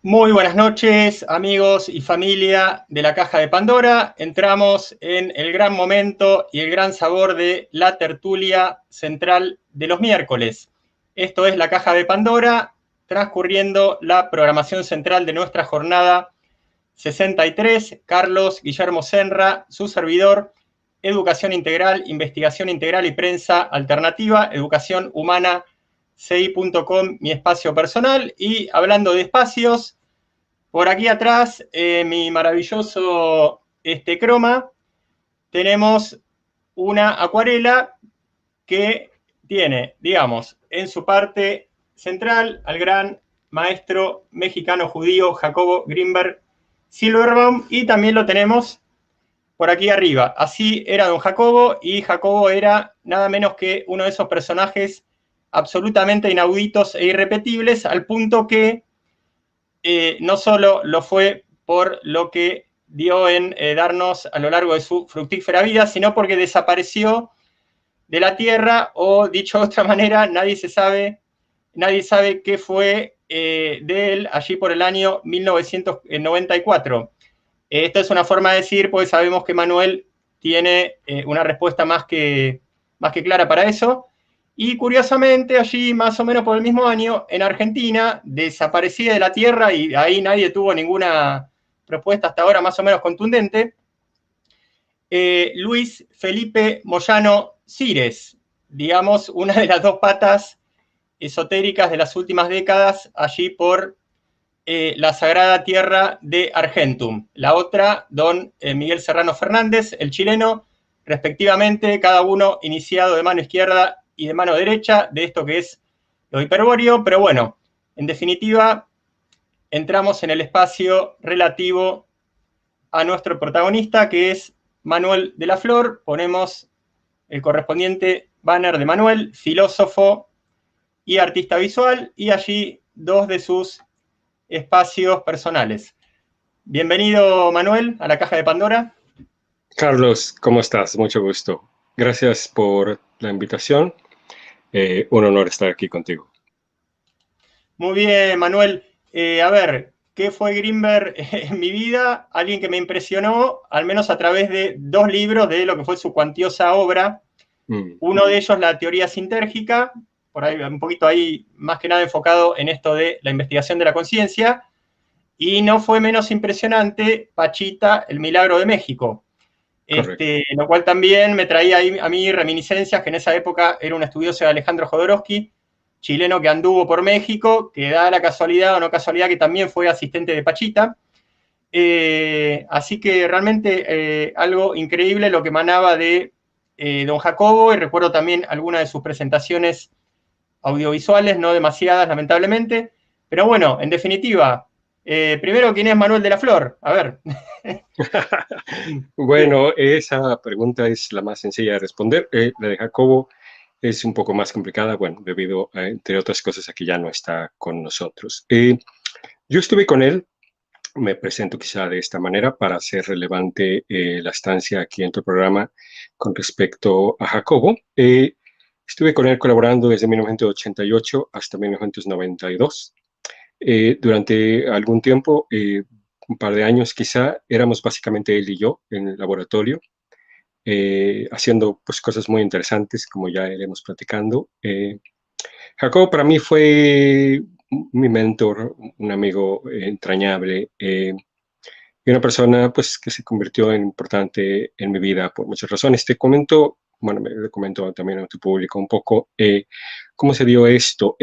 Muy buenas noches, amigos y familia de la Caja de Pandora. Entramos en el gran momento y el gran sabor de la tertulia central de los miércoles. Esto es la Caja de Pandora, transcurriendo la programación central de nuestra jornada 63. Carlos Guillermo Senra, su servidor, Educación Integral, Investigación Integral y Prensa Alternativa, Educación Humana, CI.com, mi espacio personal. Y hablando de espacios, por aquí atrás, mi maravilloso croma, tenemos una acuarela que tiene, digamos, en su parte central al gran maestro mexicano judío Jacobo Grinberg Silverbaum, y también lo tenemos por aquí arriba. Así era don Jacobo, y Jacobo era nada menos que uno de esos personajes absolutamente inauditos e irrepetibles, al punto que no solo lo fue por lo que dio en darnos a lo largo de su fructífera vida, sino porque desapareció de la Tierra, o dicho de otra manera, nadie sabe qué fue de él allí por el año 1994. Esto es una forma de decir, pues sabemos que Manuel tiene una respuesta más que clara para eso. Y curiosamente, allí más o menos por el mismo año, en Argentina, desaparecía de la Tierra, y ahí nadie tuvo ninguna propuesta hasta ahora más o menos contundente, Luis Felipe Moyano Cires, digamos, una de las dos patas esotéricas de las últimas décadas, allí por la sagrada tierra de Argentum. La otra, don Miguel Serrano Fernández, el chileno, respectivamente, cada uno iniciado de mano izquierda y de mano derecha de esto que es lo hiperbóreo. Pero bueno, en definitiva, entramos en el espacio relativo a nuestro protagonista, que es Manuel de la Flor. Ponemos el correspondiente banner de Manuel, filósofo y artista visual, y allí dos de sus espacios personales. Bienvenido, Manuel, a la Caja de Pandora. Carlos, ¿cómo estás? Mucho gusto. Gracias por la invitación. Un honor estar aquí contigo. Muy bien, Manuel. A ver, ¿qué fue Grinberg en mi vida? Alguien que me impresionó, al menos a través de dos libros de lo que fue su cuantiosa obra. Uno de ellos, La teoría sintérgica, por ahí un poquito ahí más que nada enfocado en esto de la investigación de la conciencia. Y no fue menos impresionante, Pachita, el milagro de México. Lo cual también me traía a mí reminiscencias, que en esa época era un estudioso de Alejandro Jodorowsky, chileno que anduvo por México, que da la casualidad o no casualidad que también fue asistente de Pachita. Así que realmente algo increíble lo que emanaba de don Jacobo, y recuerdo también algunas de sus presentaciones audiovisuales, no demasiadas lamentablemente, pero bueno, en definitiva, primero, ¿quién es Manuel de la Flor? A ver. Bueno, esa pregunta es la más sencilla de responder. La de Jacobo es un poco más complicada, bueno, debido a, entre otras cosas, a que ya no está con nosotros. Yo estuve con él, me presento quizá de esta manera para hacer relevante la estancia aquí en tu programa con respecto a Jacobo. Estuve con él colaborando desde 1988 hasta 1992. Durante algún tiempo, un par de años quizá, éramos básicamente él y yo en el laboratorio, haciendo pues, cosas muy interesantes, como ya iremos platicando. Jacobo para mí fue mi mentor, un amigo entrañable, y una persona pues, que se convirtió en importante en mi vida por muchas razones. Te comento, bueno, le comento también a tu público un poco cómo se dio esto.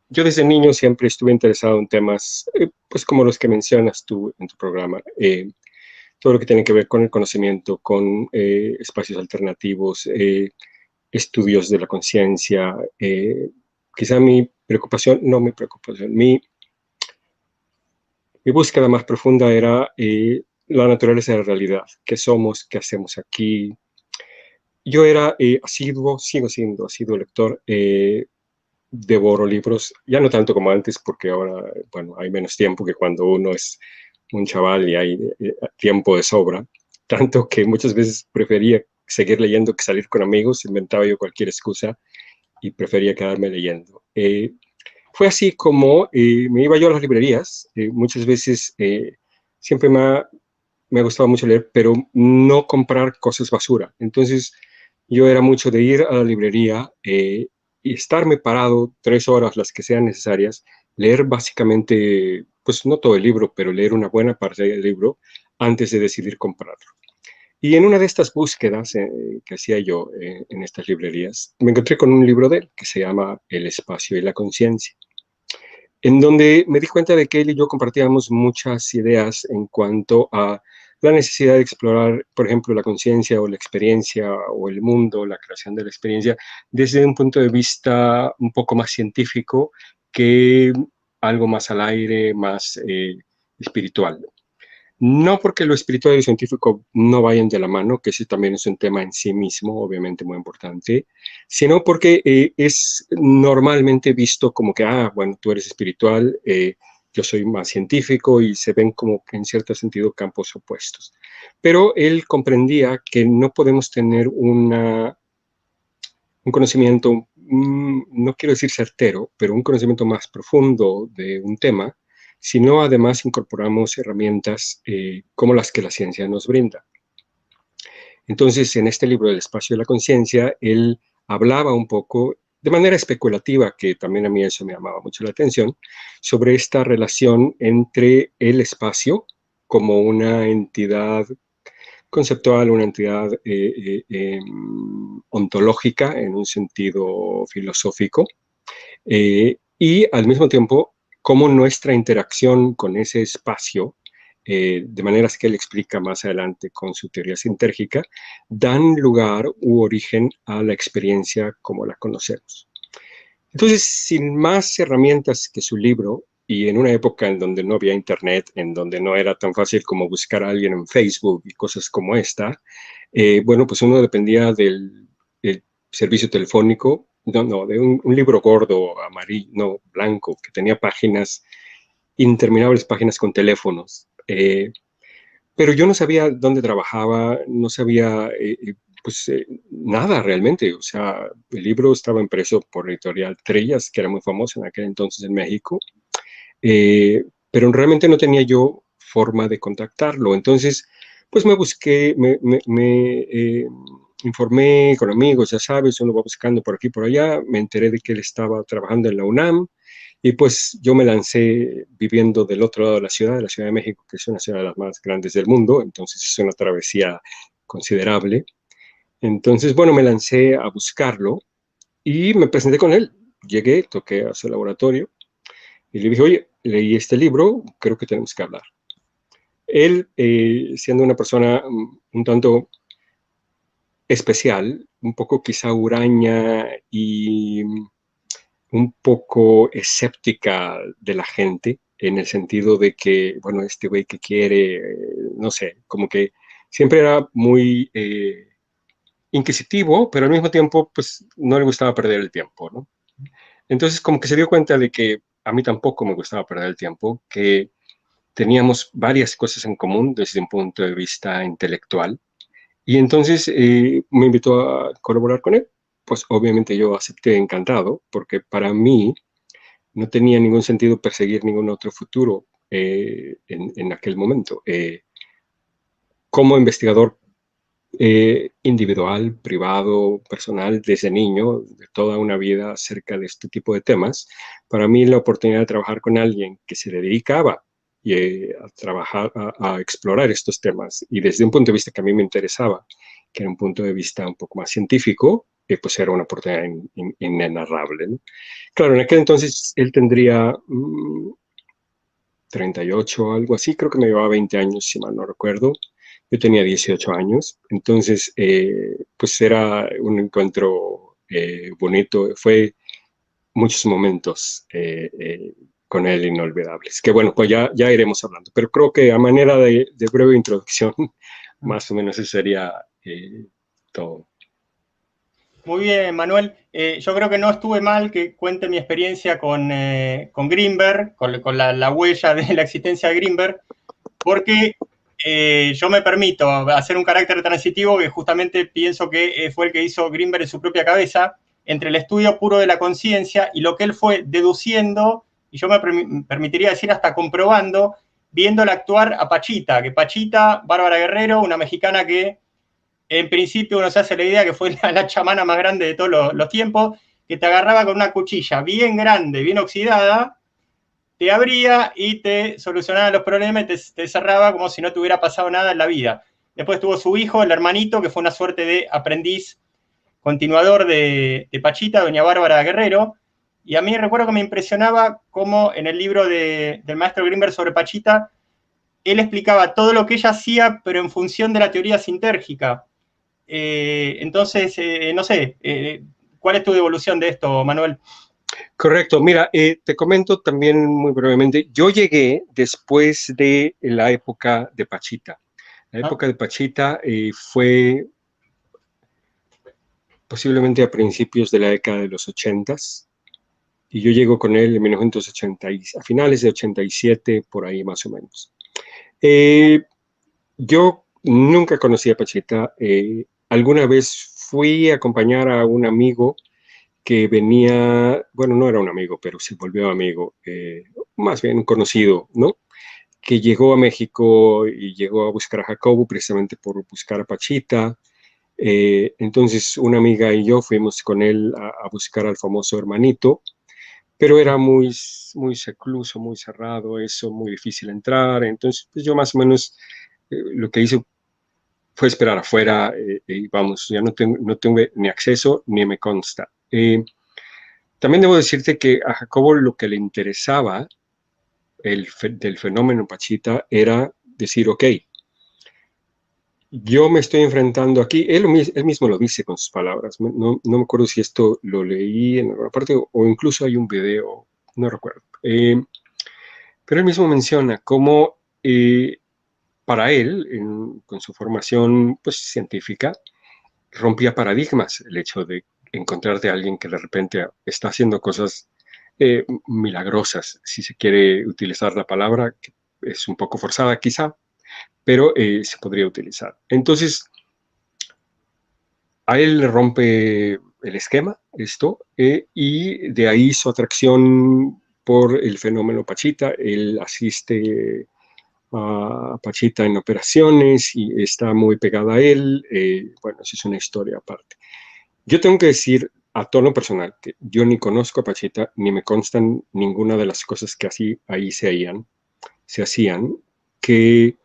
Yo desde niño siempre estuve interesado en temas, pues como los que mencionas tú en tu programa, todo lo que tiene que ver con el conocimiento, con espacios alternativos, estudios de la conciencia. Quizá mi preocupación, no mi preocupación, mi búsqueda más profunda era la naturaleza de la realidad, qué somos, qué hacemos aquí. Yo era asiduo, sigo siendo asiduo lector, devoro libros, ya no tanto como antes, porque ahora, bueno, hay menos tiempo que cuando uno es un chaval y hay tiempo de sobra, tanto que muchas veces prefería seguir leyendo que salir con amigos, inventaba yo cualquier excusa y prefería quedarme leyendo. fue así como me iba yo a las librerías. Muchas veces siempre me ha gustado mucho leer, pero no comprar cosas basura. Entonces, yo era mucho de ir a la librería y estarme parado 3 horas, las que sean necesarias, leer básicamente, pues no todo el libro, pero leer una buena parte del libro antes de decidir comprarlo. Y en una de estas búsquedas que hacía yo en estas librerías, me encontré con un libro de él que se llama El espacio y la conciencia, en donde me di cuenta de que él y yo compartíamos muchas ideas en cuanto a la necesidad de explorar, por ejemplo, la conciencia o la experiencia o el mundo, la creación de la experiencia, desde un punto de vista un poco más científico que algo más al aire, más espiritual. No porque lo espiritual y lo científico no vayan de la mano, que ese también es un tema en sí mismo, obviamente muy importante, sino porque es normalmente visto como que, bueno, tú eres espiritual, yo soy más científico y se ven como que en cierto sentido campos opuestos. Pero él comprendía que no podemos tener un conocimiento, no quiero decir certero, pero un conocimiento más profundo de un tema, si no además incorporamos herramientas como las que la ciencia nos brinda. Entonces, en este libro del espacio de la conciencia, él hablaba un poco, de manera especulativa, que también a mí eso me llamaba mucho la atención, sobre esta relación entre el espacio como una entidad conceptual, una entidad ontológica en un sentido filosófico, y al mismo tiempo cómo nuestra interacción con ese espacio, de maneras que él explica más adelante con su teoría sintérgica, dan lugar u origen a la experiencia como la conocemos. Entonces, sin más herramientas que su libro, y en una época en donde no había internet, en donde no era tan fácil como buscar a alguien en Facebook y cosas como esta, bueno, pues uno dependía del servicio telefónico, no, de un libro gordo, amarillo, no, blanco, que tenía páginas, interminables páginas con teléfonos. Pero yo no sabía dónde trabajaba, no sabía pues nada realmente. O sea, el libro estaba impreso por Editorial Trillas, que era muy famosa en aquel entonces en México, pero realmente no tenía yo forma de contactarlo. Entonces, pues me busqué, me informé con amigos, ya sabes, uno va buscando por aquí y por allá, me enteré de que él estaba trabajando en la UNAM, y pues yo me lancé viviendo del otro lado de la Ciudad de México, que es una ciudad de las más grandes del mundo, entonces es una travesía considerable. Entonces, bueno, me lancé a buscarlo y me presenté con él. Llegué, toqué a su laboratorio y le dije, oye, leí este libro, creo que tenemos que hablar. Él, siendo una persona un tanto especial, un poco quizá huraña y un poco escéptica de la gente, en el sentido de que, bueno, este güey que quiere, no sé, como que siempre era muy inquisitivo, pero al mismo tiempo, pues no le gustaba perder el tiempo, ¿no? Entonces, como que se dio cuenta de que a mí tampoco me gustaba perder el tiempo, que teníamos varias cosas en común desde un punto de vista intelectual, y entonces me invitó a colaborar con él. Pues obviamente yo acepté encantado, porque para mí no tenía ningún sentido perseguir ningún otro futuro en aquel momento. Como investigador individual, privado, personal, desde niño, de toda una vida acerca de este tipo de temas, para mí la oportunidad de trabajar con alguien que se dedicaba a trabajar, a explorar estos temas, y desde un punto de vista que a mí me interesaba, que era un punto de vista un poco más científico, pues era una oportunidad inenarrable, ¿no? Claro, en aquel entonces él tendría 38, algo así, creo que me llevaba 20 años, si mal no recuerdo. Yo tenía 18 años, entonces pues era un encuentro bonito, fue muchos momentos con él inolvidables, que bueno, pues ya iremos hablando, pero creo que a manera de breve introducción, más o menos eso sería todo. Muy bien, Manuel. Yo creo que no estuve mal que cuente mi experiencia con Greenberg, con la huella de la existencia de Greenberg, porque yo me permito hacer un carácter transitivo que justamente pienso que fue el que hizo Greenberg en su propia cabeza, entre el estudio puro de la conciencia y lo que él fue deduciendo, y yo me permitiría decir hasta comprobando, viéndola actuar a Pachita, que Pachita, Bárbara Guerrero, una mexicana que en principio uno se hace la idea que fue la chamana más grande de todos los tiempos, que te agarraba con una cuchilla bien grande, bien oxidada, te abría y te solucionaba los problemas y te cerraba como si no te hubiera pasado nada en la vida. Después tuvo su hijo, el hermanito, que fue una suerte de aprendiz continuador de Pachita, doña Bárbara Guerrero, y a mí recuerdo que me impresionaba cómo en el libro del maestro Grimberg sobre Pachita, él explicaba todo lo que ella hacía, pero en función de la teoría sintérgica. Entonces, no sé, ¿cuál es tu devolución de esto, Manuel? Correcto. Mira, te comento también muy brevemente. Yo llegué después de la época de Pachita. La época de Pachita fue posiblemente a principios de la década de los 80s, y yo llego con él en 1980, a finales de 87, por ahí más o menos. Yo nunca conocí a Pachita. Alguna vez fui a acompañar a un amigo que venía, bueno, no era un amigo, pero se volvió amigo, más bien un conocido, ¿no? Que llegó a México y llegó a buscar a Jacobo precisamente por buscar a Pachita. Entonces una amiga y yo fuimos con él a buscar al famoso hermanito, pero era muy, muy secluso, muy cerrado, eso, muy difícil entrar. Entonces pues yo más o menos lo que hice fue esperar afuera, y vamos, ya no tuve ni acceso ni me consta. También debo decirte que a Jacobo lo que le interesaba del fenómeno Pachita era decir, ok, yo me estoy enfrentando aquí, él mismo lo dice con sus palabras, no me acuerdo si esto lo leí en alguna parte o incluso hay un video, no recuerdo. Pero él mismo menciona cómo para él, con su formación pues, científica, rompía paradigmas el hecho de encontrarte a alguien que de repente está haciendo cosas milagrosas, si se quiere utilizar la palabra, que es un poco forzada quizá, pero se podría utilizar. Entonces, a él le rompe el esquema esto, y de ahí su atracción por el fenómeno Pachita. Él asiste a Pachita en operaciones y está muy pegada a él. Bueno, eso es una historia aparte. Yo tengo que decir a tono personal que yo ni conozco a Pachita, ni me constan ninguna de las cosas que así ahí se hacían, que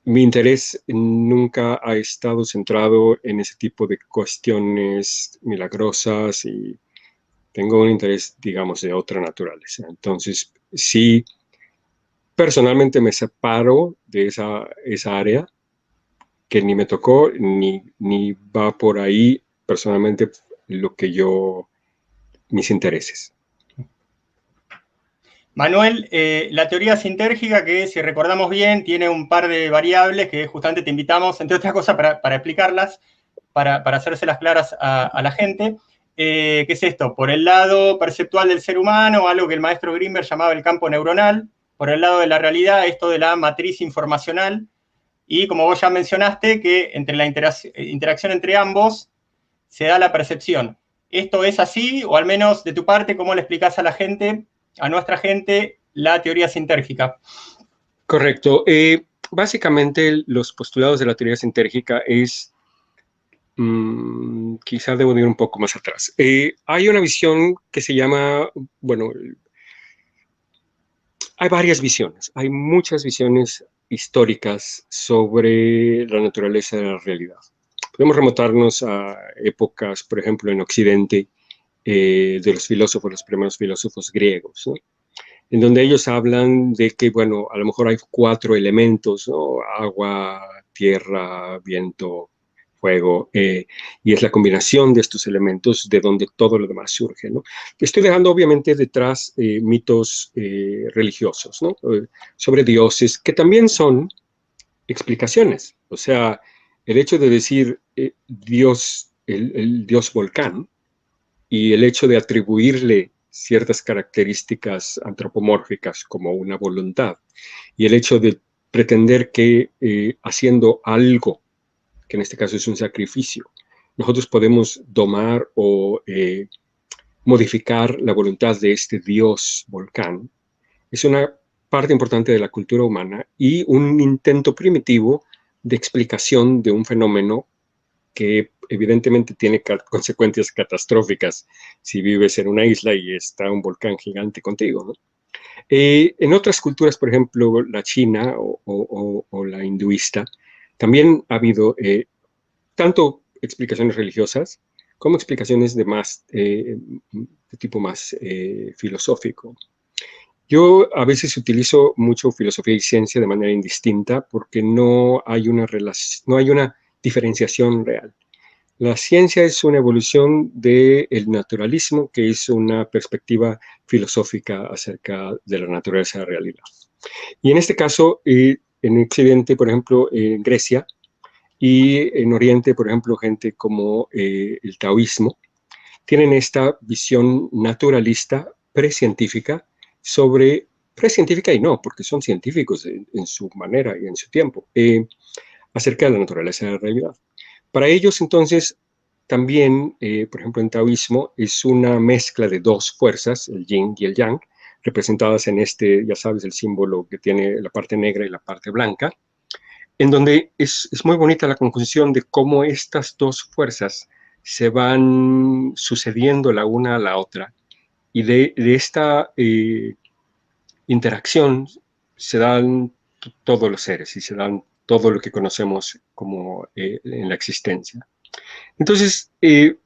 mi interés nunca ha estado centrado en ese tipo de cuestiones milagrosas y tengo un interés, digamos, de otra naturaleza. Entonces, sí, personalmente me separo de esa área que ni me tocó, ni va por ahí personalmente lo que mis intereses. Manuel, la teoría sintérgica, que si recordamos bien, tiene un par de variables que justamente te invitamos, entre otras cosas, para explicarlas, para hacérselas claras a la gente. ¿Qué es esto? Por el lado perceptual del ser humano, algo que el maestro Grimberg llamaba el campo neuronal, por el lado de la realidad, esto de la matriz informacional, y como vos ya mencionaste, que entre la interacción entre ambos se da la percepción. ¿Esto es así? O al menos de tu parte, ¿cómo le explicás a la gente, a nuestra gente, la teoría sintérgica? Correcto. Básicamente, los postulados de la teoría sintérgica es, quizá debo ir un poco más atrás. Hay una visión que se llama, bueno, hay varias visiones, hay muchas visiones históricas sobre la naturaleza de la realidad. Podemos remontarnos a épocas, por ejemplo, en Occidente, de los filósofos, los primeros filósofos griegos, ¿no? En donde ellos hablan de que, bueno, a lo mejor hay 4 elementos, ¿no? Agua, tierra, viento, fuego, y es la combinación de estos elementos de donde todo lo demás surge, ¿no? Estoy dejando obviamente detrás mitos religiosos, ¿no? Sobre dioses, que también son explicaciones. O sea, el hecho de decir Dios, el dios volcán, y el hecho de atribuirle ciertas características antropomórficas como una voluntad, y el hecho de pretender que haciendo algo, que en este caso es un sacrificio, nosotros podemos domar o modificar la voluntad de este dios volcán. Es una parte importante de la cultura humana y un intento primitivo de explicación de un fenómeno que evidentemente tiene consecuencias catastróficas si vives en una isla y está un volcán gigante contigo, ¿no? En otras culturas, por ejemplo, la china o la hinduista, también ha habido tanto explicaciones religiosas como explicaciones de tipo más filosófico. Yo a veces utilizo mucho filosofía y ciencia de manera indistinta porque no hay una no hay una diferenciación real. La ciencia es una evolución del naturalismo, que es una perspectiva filosófica acerca de la naturaleza de la realidad. Y en este caso, en Occidente, por ejemplo, en Grecia, y en Oriente, por ejemplo, gente como el taoísmo, tienen esta visión naturalista, precientífica, precientífica y no, porque son científicos en su manera y en su tiempo, acerca de la naturaleza de la realidad. Para ellos, entonces, también, por ejemplo, en taoísmo, es una mezcla de dos fuerzas, el yin y el yang, representadas en este, ya sabes, el símbolo que tiene la parte negra y la parte blanca, en donde es muy bonita la conjunción de cómo estas dos fuerzas se van sucediendo la una a la otra, y de esta interacción se dan todos los seres y se dan todo lo que conocemos como en la existencia. Entonces, en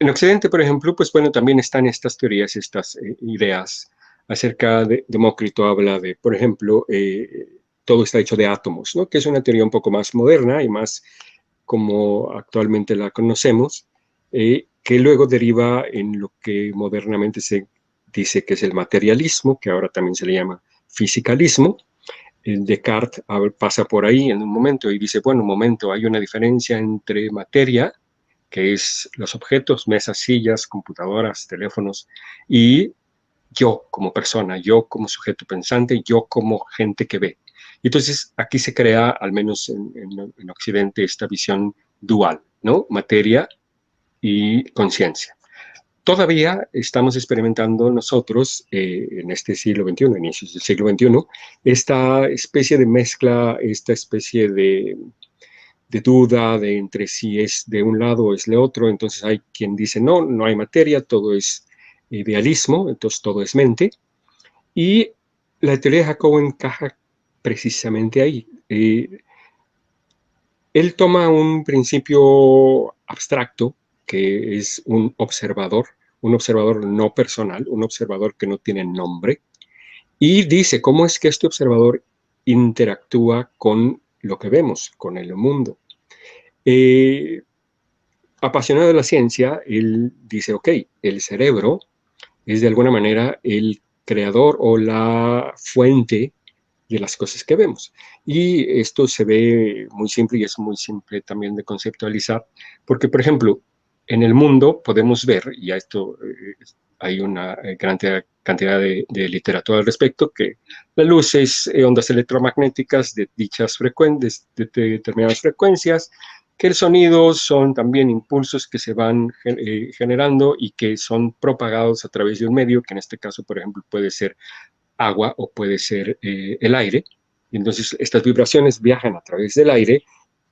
Occidente, por ejemplo, pues bueno, también están estas teorías, estas ideas acerca de Demócrito habla de, por ejemplo, todo está hecho de átomos, ¿no? Que es una teoría un poco más moderna y más como actualmente la conocemos, que luego deriva en lo que modernamente se dice que es el materialismo, que ahora también se le llama fisicalismo. Descartes pasa por ahí en un momento y dice, bueno, un momento, hay una diferencia entre materia, que es los objetos, mesas, sillas, computadoras, teléfonos, y yo como persona, yo como sujeto pensante, yo como gente que ve. Entonces, aquí se crea, al menos en Occidente, esta visión dual, ¿no? Materia y conciencia. Todavía estamos experimentando nosotros, en este siglo XXI, inicios del siglo XXI, esta especie de mezcla, esta especie de duda de entre si es de un lado o es de otro. Entonces hay quien dice, no, no hay materia, todo es idealismo, entonces todo es mente. Y la teoría de Jacobo encaja precisamente ahí. Él toma un principio abstracto, que es un observador no personal, un observador que no tiene nombre, y dice cómo es que este observador interactúa con lo que vemos, con el mundo. Apasionado de la ciencia, él dice, ok, el cerebro es de alguna manera el creador o la fuente de las cosas que vemos. Y esto se ve muy simple y es muy simple también de conceptualizar, porque, por ejemplo, en el mundo podemos ver, y a esto hay una gran cantidad de literatura al respecto, que la luz es ondas electromagnéticas de dichas frecuencias, de determinadas frecuencias, que el sonido son también impulsos que se van generando y que son propagados a través de un medio, que en este caso, por ejemplo, puede ser agua o puede ser el aire. Y entonces estas vibraciones viajan a través del aire,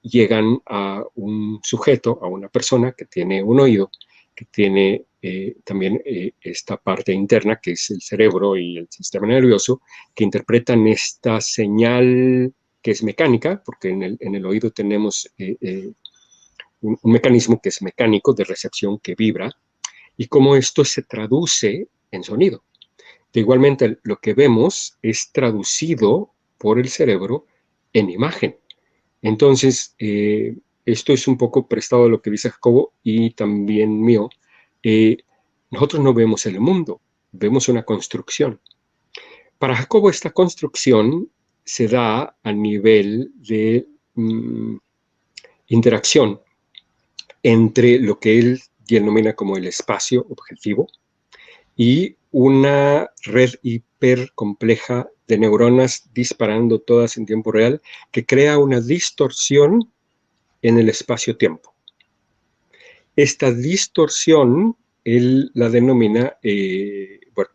llegan a un sujeto, a una persona que tiene un oído, que tiene también esta parte interna, que es el cerebro y el sistema nervioso, que interpretan esta señal que es mecánica, porque en el oído tenemos un mecanismo que es mecánico de recepción que vibra, y cómo esto se traduce en sonido. Igualmente, lo que vemos es traducido por el cerebro en imagen. Entonces, esto es un poco prestado a lo que dice Jacobo y también mío. Nosotros no vemos el mundo, vemos una construcción. Para Jacobo, esta construcción se da a nivel de interacción entre lo que él denomina como el espacio objetivo y una red hiper compleja de neuronas disparando todas en tiempo real que crea una distorsión en el espacio-tiempo. esta distorsión, él la denomina, bueno,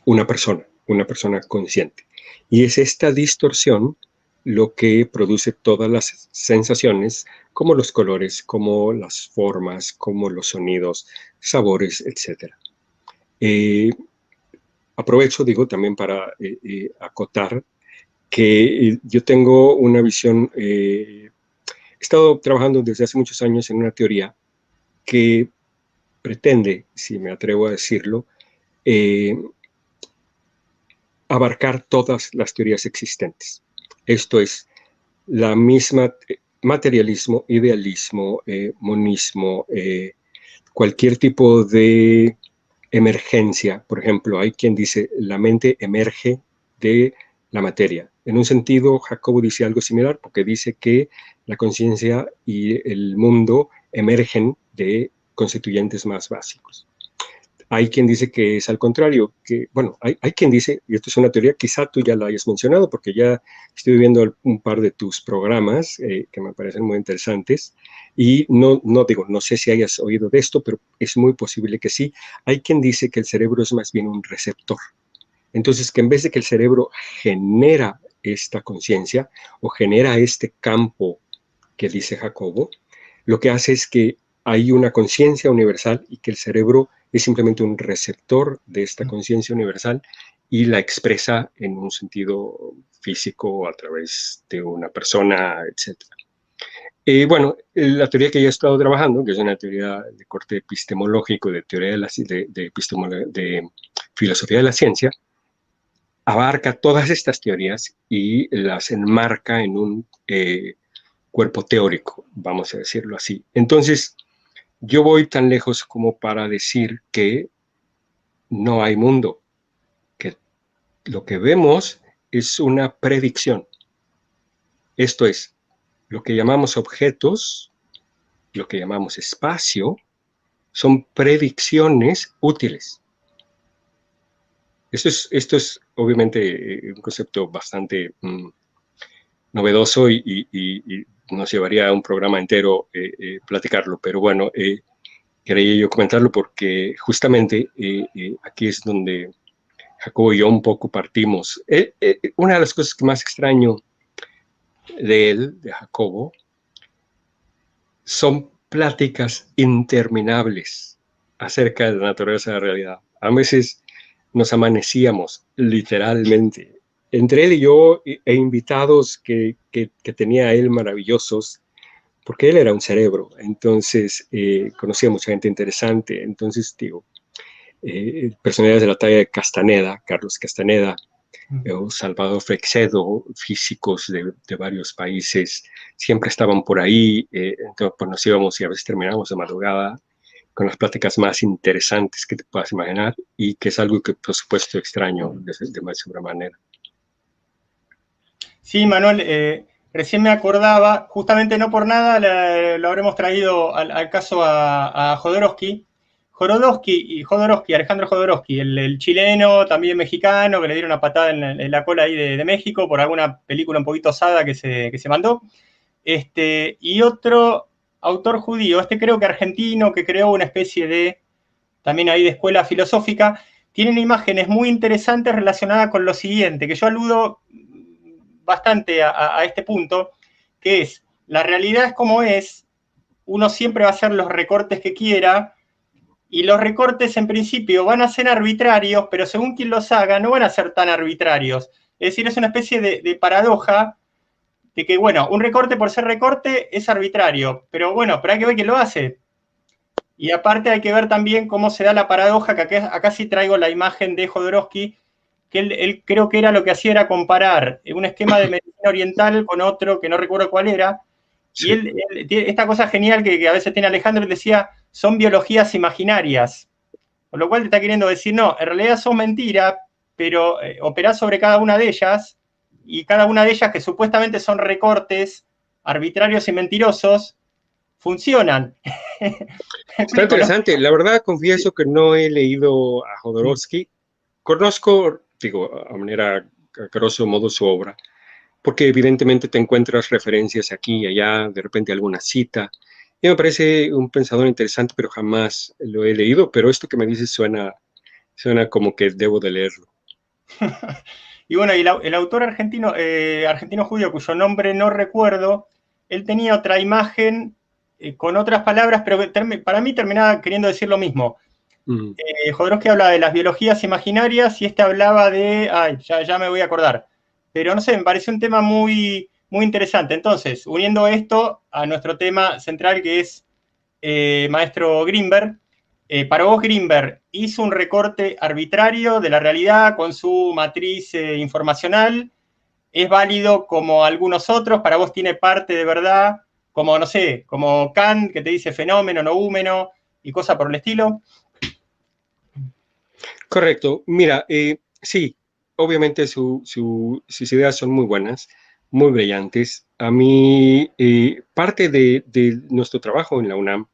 una persona consciente. Y es esta distorsión lo que produce todas las sensaciones, como los colores, como las formas, como los sonidos, sabores, etc. Aprovecho, digo, también para acotar que yo tengo una visión, he estado trabajando desde hace muchos años en una teoría que pretende, si me atrevo a decirlo, abarcar todas las teorías existentes. Esto es la misma materialismo, idealismo, monismo, cualquier tipo de emergencia. Por ejemplo, hay quien dice la mente emerge de la materia. En un sentido, Jacobo dice algo similar porque dice que la conciencia y el mundo emergen de constituyentes más básicos. Hay quien dice que es al contrario, que, bueno, hay quien dice, y esto es una teoría, quizá tú ya la hayas mencionado, porque ya estoy viendo un par de tus programas que me parecen muy interesantes, y no digo, no sé si hayas oído de esto, pero es muy posible que sí. Hay quien dice que el cerebro es más bien un receptor. Entonces, que en vez de que el cerebro genera esta conciencia o genera este campo que dice Jacobo, lo que hace es que hay una conciencia universal y que el cerebro es simplemente un receptor de esta conciencia universal y la expresa en un sentido físico a través de una persona, etc. Bueno, la teoría que yo he estado trabajando, que es una teoría de corte epistemológico, de teoría de filosofía de la ciencia, abarca todas estas teorías y las enmarca en un cuerpo teórico, vamos a decirlo así. Entonces, yo voy tan lejos como para decir que no hay mundo, que lo que vemos es una predicción. Esto es, lo que llamamos objetos, lo que llamamos espacio, son predicciones útiles. Esto es obviamente un concepto bastante novedoso y nos llevaría a un programa entero platicarlo, pero bueno, quería yo comentarlo porque justamente aquí es donde Jacobo y yo un poco partimos. Una de las cosas que más extraño de él, de Jacobo, son pláticas interminables acerca de la naturaleza de la realidad. A veces nos amanecíamos literalmente, entre él y yo, e invitados que tenía él maravillosos, porque él era un cerebro, entonces conocía a mucha gente interesante, entonces digo, personalidades de la talla de Castaneda, Carlos Castaneda, o Salvador Freixedo, físicos de varios países, siempre estaban por ahí, entonces pues nos íbamos y a veces terminábamos de madrugada con las pláticas más interesantes que te puedas imaginar y que es algo que por supuesto extraño de más segura manera. Sí, Manuel, recién me acordaba, justamente no por nada lo habremos traído al caso a Jodorowsky. Alejandro Jodorowsky, el chileno, también mexicano, que le dieron una patada en la cola ahí de México por alguna película un poquito osada que se mandó. Y otro autor judío, creo que argentino, que creó una especie de, también ahí de escuela filosófica, tienen imágenes muy interesantes relacionadas con lo siguiente, que yo aludo bastante a este punto, que es, la realidad es como es, uno siempre va a hacer los recortes que quiera, y los recortes en principio van a ser arbitrarios, pero según quien los haga, no van a ser tan arbitrarios. Es decir, es una especie de paradoja de que, bueno, un recorte por ser recorte es arbitrario, pero bueno, pero hay que ver quién lo hace. Y aparte hay que ver también cómo se da la paradoja, que acá sí traigo la imagen de Jodorowsky, que él creo que era lo que hacía era comparar un esquema de medicina oriental con otro, que no recuerdo cuál era, sí. Y él esta cosa genial que a veces tiene Alejandro, él decía, son biologías imaginarias, con lo cual te está queriendo decir, no, en realidad son mentiras, pero operás sobre cada una de ellas, y cada una de ellas que supuestamente son recortes arbitrarios y mentirosos, funcionan. Está interesante. La verdad, confieso que no he leído a Jodorowsky. Conozco, digo, a manera, a grosso modo, su obra, porque evidentemente te encuentras referencias aquí y allá, de repente alguna cita, Y me parece un pensador interesante, pero jamás lo he leído, pero esto que me dices suena como que debo de leerlo. Y bueno, y el autor argentino, argentino judío, cuyo nombre no recuerdo, él tenía otra imagen con otras palabras, pero que para mí terminaba queriendo decir lo mismo. Mm. Jodorowsky habla de las biologías imaginarias y este hablaba de, ay, ya me voy a acordar, pero no sé, me pareció un tema muy, muy interesante. Entonces, uniendo esto a nuestro tema central que es maestro Greenberg, para vos Greenberg hizo un recorte arbitrario de la realidad con su matriz informacional, es válido como algunos otros, para vos tiene parte de verdad, como, no sé, como Kant que te dice fenómeno, noúmeno y cosas por el estilo. Correcto. Mira, sí, obviamente sus ideas son muy buenas, muy brillantes. A mí, parte de nuestro trabajo en la UNAM,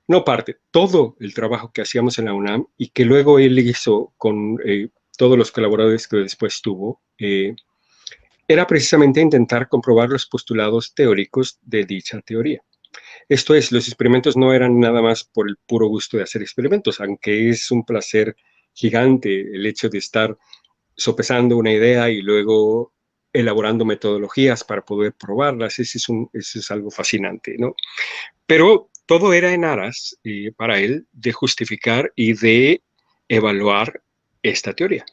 no parte, todo el trabajo que hacíamos en la UNAM y que luego él hizo con todos los colaboradores que después tuvo, era precisamente intentar comprobar los postulados teóricos de dicha teoría. Esto es, los experimentos no eran nada más por el puro gusto de hacer experimentos, aunque es un placer gigante el hecho de estar sopesando una idea y luego elaborando metodologías para poder probarlas. Eso es algo fascinante, ¿no? Pero todo era en aras para él de justificar y de evaluar esta teoría.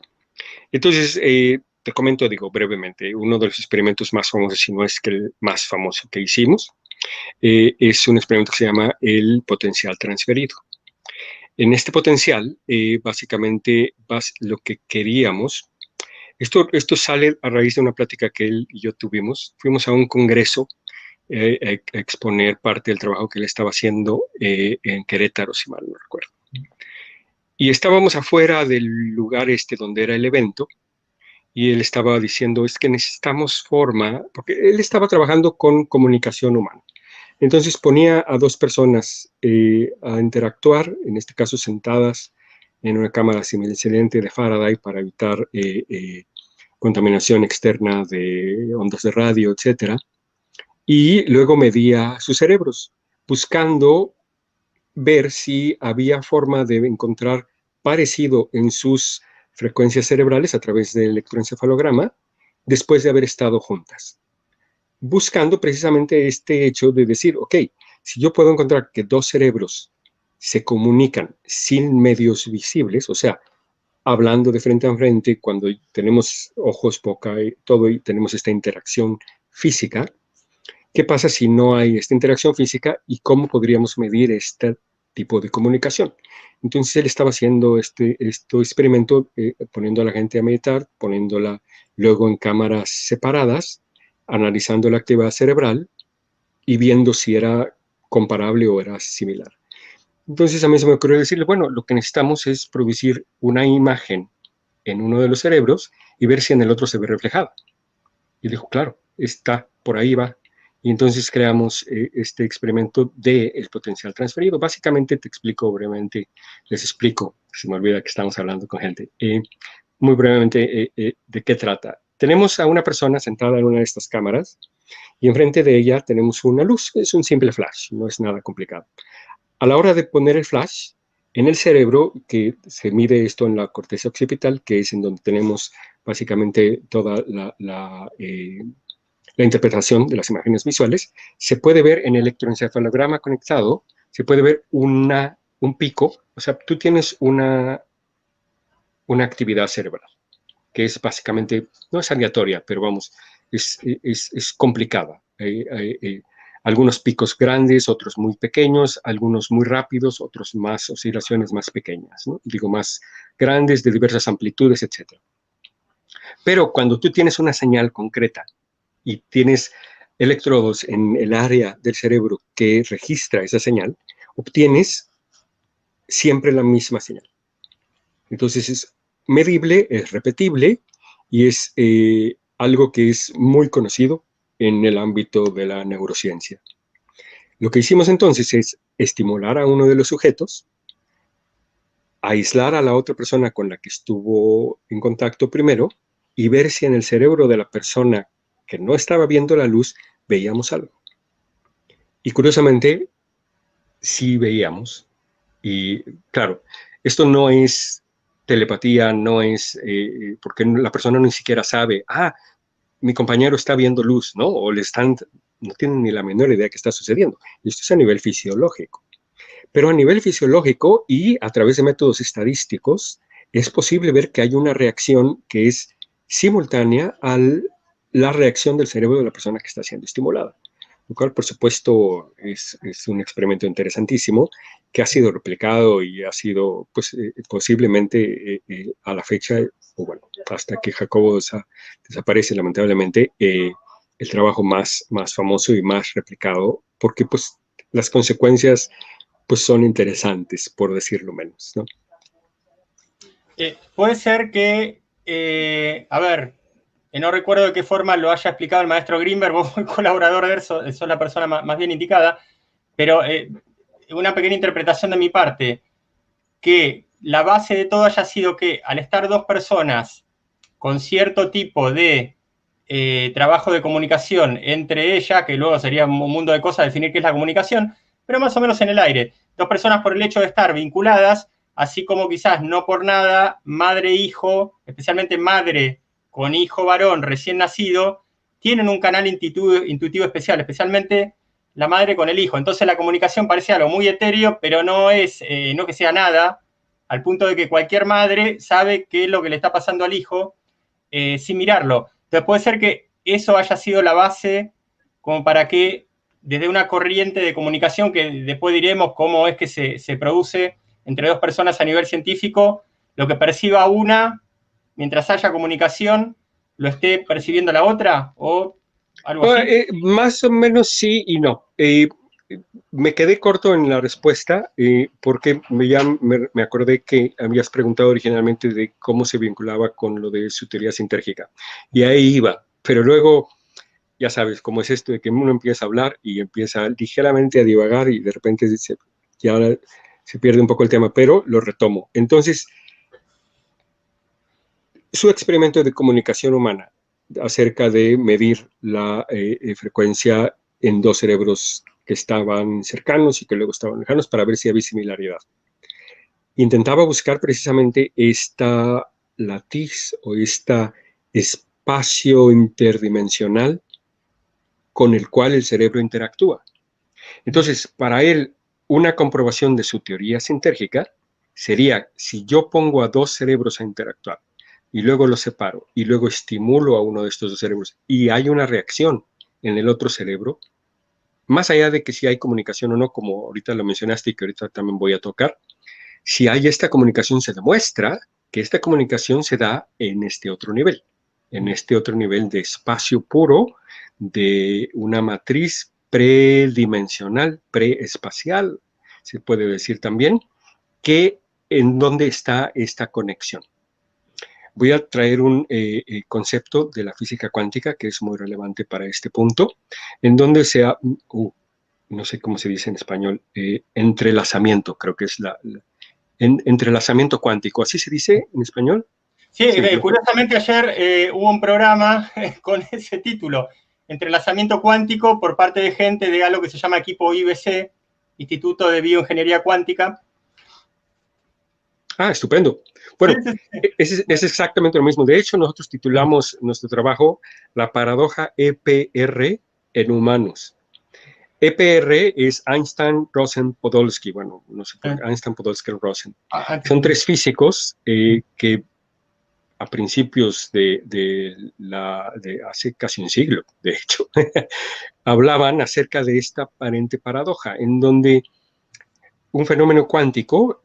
Entonces, te comento, digo brevemente, uno de los experimentos más famosos, si no es que el más famoso que hicimos, es un experimento que se llama el potencial transferido. En este potencial, básicamente, lo que queríamos, esto sale a raíz de una plática que él y yo tuvimos. Fuimos a un congreso a exponer parte del trabajo que él estaba haciendo en Querétaro, si mal no recuerdo. Y estábamos afuera del lugar este donde era el evento, y él estaba diciendo, es que necesitamos forma, porque él estaba trabajando con comunicación humana. Entonces ponía a dos personas a interactuar, en este caso sentadas en una cámara semiexcelente de Faraday para evitar contaminación externa de ondas de radio, etcétera. Y luego medía sus cerebros, buscando ver si había forma de encontrar parecido en sus frecuencias cerebrales a través del electroencefalograma después de haber estado juntas, buscando precisamente este hecho de decir, ok, si yo puedo encontrar que dos cerebros se comunican sin medios visibles, o sea, hablando de frente a frente, cuando tenemos ojos, boca y todo, y tenemos esta interacción física, ¿qué pasa si no hay esta interacción física y cómo podríamos medir este tipo de comunicación? Entonces él estaba haciendo este experimento, poniendo a la gente a meditar, poniéndola luego en cámaras separadas, analizando la actividad cerebral y viendo si era comparable o era similar. Entonces a mí se me ocurrió decirle, bueno, lo que necesitamos es producir una imagen en uno de los cerebros y ver si en el otro se ve reflejada. Y dijo, claro, está, por ahí va. Y entonces creamos este experimento del potencial transferido. Básicamente te explico brevemente, les explico, se me olvida que estamos hablando con gente, muy brevemente de qué trata. Tenemos a una persona sentada en una de estas cámaras y enfrente de ella tenemos una luz, es un simple flash, no es nada complicado. A la hora de poner el flash, en el cerebro, que se mide esto en la corteza occipital, que es en donde tenemos básicamente toda la interpretación de las imágenes visuales, se puede ver en el electroencefalograma conectado, se puede ver un pico, o sea, tú tienes una actividad cerebral, que es básicamente, no es aleatoria, pero vamos, es complicada. Algunos picos grandes, otros muy pequeños, algunos muy rápidos, otros más oscilaciones más pequeñas, ¿no? Digo, más grandes, de diversas amplitudes, etc. Pero cuando tú tienes una señal concreta y tienes electrodos en el área del cerebro que registra esa señal, obtienes siempre la misma señal. Entonces es medible, es repetible y es algo que es muy conocido en el ámbito de la neurociencia. Lo que hicimos entonces es estimular a uno de los sujetos, aislar a la otra persona con la que estuvo en contacto primero y ver si en el cerebro de la persona que no estaba viendo la luz veíamos algo. Y curiosamente, sí veíamos. Y claro, esto no es telepatía, no es porque la persona ni siquiera sabe, mi compañero está viendo luz, ¿no? O le están, no tienen ni la menor idea de qué está sucediendo. Y esto es a nivel fisiológico. Pero a nivel fisiológico y a través de métodos estadísticos, es posible ver que hay una reacción que es simultánea a la reacción del cerebro de la persona que está siendo estimulada. Lo cual, por supuesto, es un experimento interesantísimo que ha sido replicado y ha sido, pues, posiblemente a la fecha, o bueno, hasta que Jacobo desaparece lamentablemente, el trabajo más famoso y más replicado, porque pues las consecuencias pues son interesantes, por decirlo menos, ¿no? Puede ser que, a ver, no recuerdo de qué forma lo haya explicado el maestro Greenberg, vos, colaborador de él, sos la persona más bien indicada, pero una pequeña interpretación de mi parte, que la base de todo haya sido que al estar dos personas con cierto tipo de trabajo de comunicación entre ellas, que luego sería un mundo de cosas definir qué es la comunicación, pero más o menos en el aire. Dos personas por el hecho de estar vinculadas, así como quizás no por nada, madre e hijo, especialmente madre con hijo varón recién nacido, tienen un canal intuitivo especial, especialmente la madre con el hijo. Entonces la comunicación parece algo muy etéreo, pero no es, no que sea nada, al punto de que cualquier madre sabe qué es lo que le está pasando al hijo sin mirarlo. Entonces puede ser que eso haya sido la base como para que desde una corriente de comunicación, que después diremos cómo es que se produce entre dos personas a nivel científico, lo que perciba una, mientras haya comunicación, lo esté percibiendo la otra, o algo así. Más o menos sí y no. Me quedé corto en la respuesta porque me acordé que habías preguntado originalmente de cómo se vinculaba con lo de su teoría sintérgica. Y ahí iba. Pero luego, ya sabes cómo es esto de que uno empieza a hablar y empieza ligeramente a divagar y de repente ya se pierde un poco el tema, pero lo retomo. Entonces, su experimento de comunicación humana acerca de medir la frecuencia en dos cerebros que estaban cercanos y que luego estaban lejanos para ver si había similaridad. Intentaba buscar precisamente esta latiz o este espacio interdimensional con el cual el cerebro interactúa. Entonces, para él, una comprobación de su teoría sintérgica sería, si yo pongo a dos cerebros a interactuar y luego los separo y luego estimulo a uno de estos dos cerebros y hay una reacción en el otro cerebro, más allá de que si hay comunicación o no, como ahorita lo mencionaste y que ahorita también voy a tocar, si hay esta comunicación se demuestra que esta comunicación se da en este otro nivel, de espacio puro, de una matriz predimensional, preespacial, se puede decir también, que en dónde está esta conexión. Voy a traer un concepto de la física cuántica que es muy relevante para este punto, en donde no sé cómo se dice en español, entrelazamiento, creo que es entrelazamiento cuántico, ¿así se dice en español? Sí, Sí, curiosamente ayer hubo un programa con ese título, Entrelazamiento Cuántico, por parte de gente de algo que se llama equipo IBC, Instituto de Bioingeniería Cuántica. Estupendo. Bueno, es exactamente lo mismo. De hecho, nosotros titulamos nuestro trabajo La paradoja EPR en humanos. EPR es Einstein, Rosen, Podolsky. Bueno, no sé por qué, Einstein, Podolsky, Rosen. Son tres físicos que a principios de hace casi un siglo, de hecho, hablaban acerca de esta aparente paradoja, en donde un fenómeno cuántico,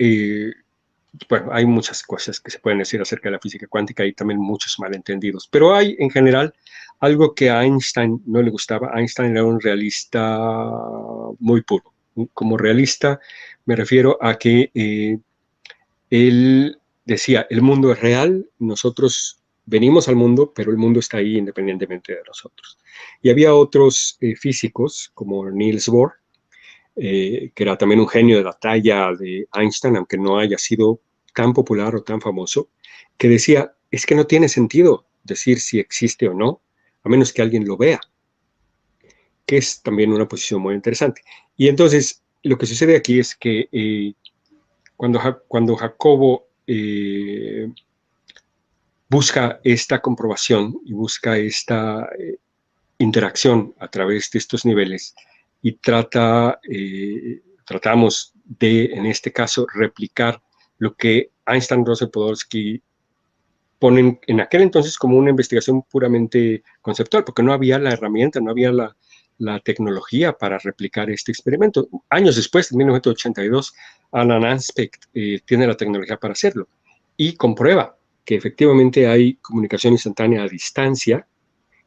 bueno, hay muchas cosas que se pueden decir acerca de la física cuántica y también muchos malentendidos, pero hay en general algo que a Einstein no le gustaba. Einstein era un realista muy puro. Como realista me refiero a que él decía, el mundo es real, nosotros venimos al mundo, pero el mundo está ahí independientemente de nosotros. Y había otros físicos, como Niels Bohr, que era también un genio de la talla de Einstein, aunque no haya sido tan popular o tan famoso, que decía, es que no tiene sentido decir si existe o no, a menos que alguien lo vea, que es también una posición muy interesante. Y entonces, lo que sucede aquí es que cuando Jacobo busca esta comprobación y busca esta interacción a través de estos niveles y tratamos de, en este caso, replicar lo que Einstein, Russell, Podolsky ponen en aquel entonces como una investigación puramente conceptual, porque no había la herramienta, no había la tecnología para replicar este experimento. Años después, en 1982, Alan Aspect tiene la tecnología para hacerlo y comprueba que efectivamente hay comunicación instantánea a distancia,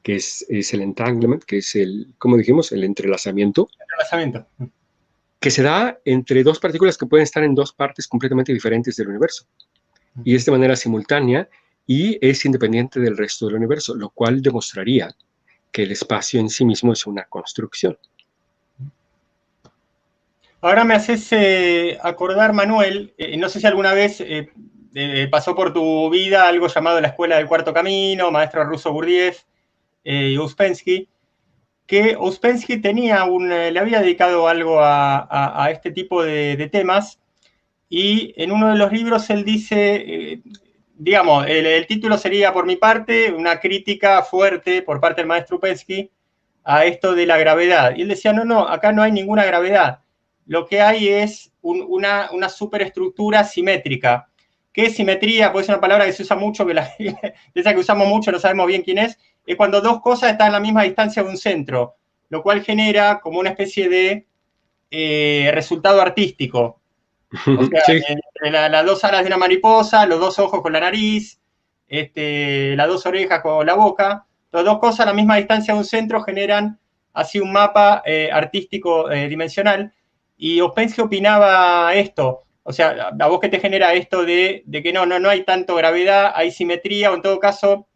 que es el entanglement, que es el, como dijimos, el entrelazamiento, Entrelazamiento. que se da entre dos partículas que pueden estar en dos partes completamente diferentes del universo. Y es de manera simultánea y es independiente del resto del universo, lo cual demostraría que el espacio en sí mismo es una construcción. Ahora me haces acordar, Manuel, no sé si alguna vez pasó por tu vida algo llamado la Escuela del Cuarto Camino, maestro ruso Gurdjieff y Ouspensky, que Ouspensky tenía le había dedicado algo a este tipo de temas, y en uno de los libros él dice, digamos, el título sería, por mi parte, una crítica fuerte por parte del maestro Ouspensky a esto de la gravedad. Y él decía, no, acá no hay ninguna gravedad. Lo que hay es una superestructura simétrica. ¿Qué es simetría? Pues es una palabra que se usa mucho, esa que usamos mucho, no sabemos bien quién es cuando dos cosas están a la misma distancia de un centro, lo cual genera como una especie de resultado artístico. O sea, Sí, entre las dos alas de una mariposa, los dos ojos con la nariz, las dos orejas con la boca, las dos cosas a la misma distancia de un centro generan así un mapa artístico dimensional. Y Ouspensky opinaba esto, o sea, a vos que te genera esto de que no hay tanto gravedad, hay simetría, o en todo caso,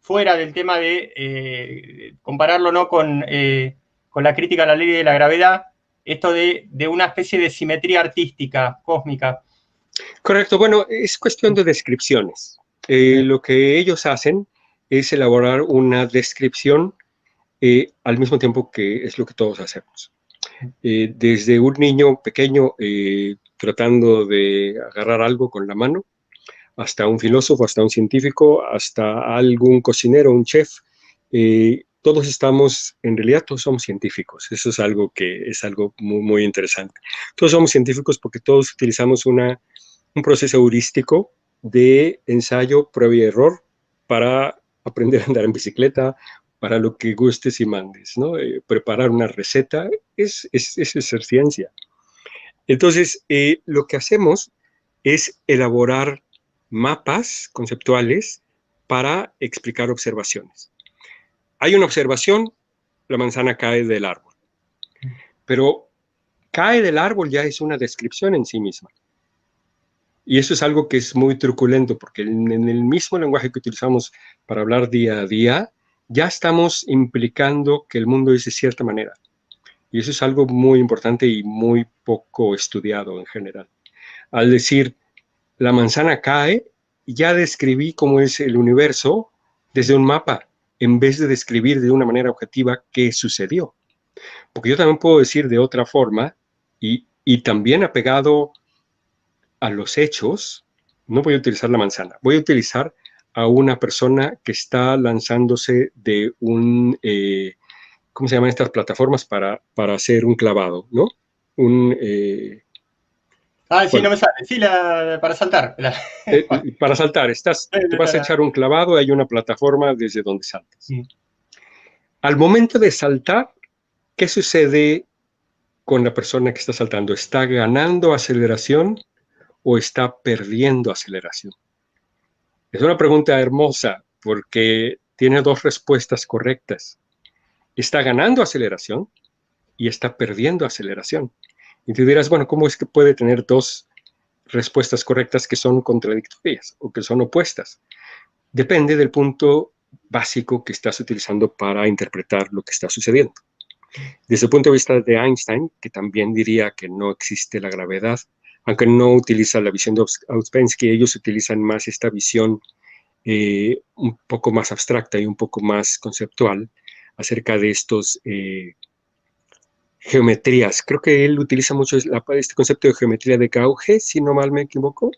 fuera del tema de compararlo ¿no? con la crítica a la ley de la gravedad, esto de una especie de simetría artística, cósmica. correcto. Bueno, es cuestión de descripciones. Lo que ellos hacen es elaborar una descripción al mismo tiempo que es lo que todos hacemos. Desde un niño pequeño tratando de agarrar algo con la mano, hasta un filósofo, hasta un científico, hasta algún cocinero, un chef. Todos estamos, en realidad todos somos científicos. Eso es algo que es algo muy, muy interesante. Todos somos científicos porque todos utilizamos un proceso heurístico de ensayo, prueba y error para aprender a andar en bicicleta, para lo que gustes y mandes, ¿no? Preparar una receta es ser ciencia. Entonces, lo que hacemos es elaborar mapas conceptuales para explicar observaciones. Hay una observación, la manzana cae del árbol, pero cae del árbol ya es una descripción en sí misma. Y eso es algo que es muy truculento, porque en el mismo lenguaje que utilizamos para hablar día a día, ya estamos implicando que el mundo es de cierta manera. Y eso es algo muy importante y muy poco estudiado en general. Al decir, la manzana cae, ya describí cómo es el universo desde un mapa, en vez de describir de una manera objetiva qué sucedió. Porque yo también puedo decir de otra forma, y también apegado a los hechos, no voy a utilizar la manzana, voy a utilizar a una persona que está lanzándose de ¿cómo se llaman estas plataformas para hacer un clavado, ¿no? Un, Sí, no bueno, me sale. Sí, para saltar. para saltar, te vas a echar un clavado, hay una plataforma desde donde saltas. Al momento de saltar, ¿qué sucede con la persona que está saltando? ¿Está ganando aceleración o está perdiendo aceleración? Es una pregunta hermosa porque tiene dos respuestas correctas. Está ganando aceleración y está perdiendo aceleración. Y tú dirás, bueno, ¿cómo es que puede tener dos respuestas correctas que son contradictorias o que son opuestas? Depende del punto básico que estás utilizando para interpretar lo que está sucediendo. Desde el punto de vista de Einstein, que también diría que no existe la gravedad, aunque no utiliza la visión de Ouspensky, ellos utilizan más esta visión un poco más abstracta y un poco más conceptual acerca de estos geometrías. Creo que él utiliza mucho este concepto de geometría de Gauge, si no mal me equivoco,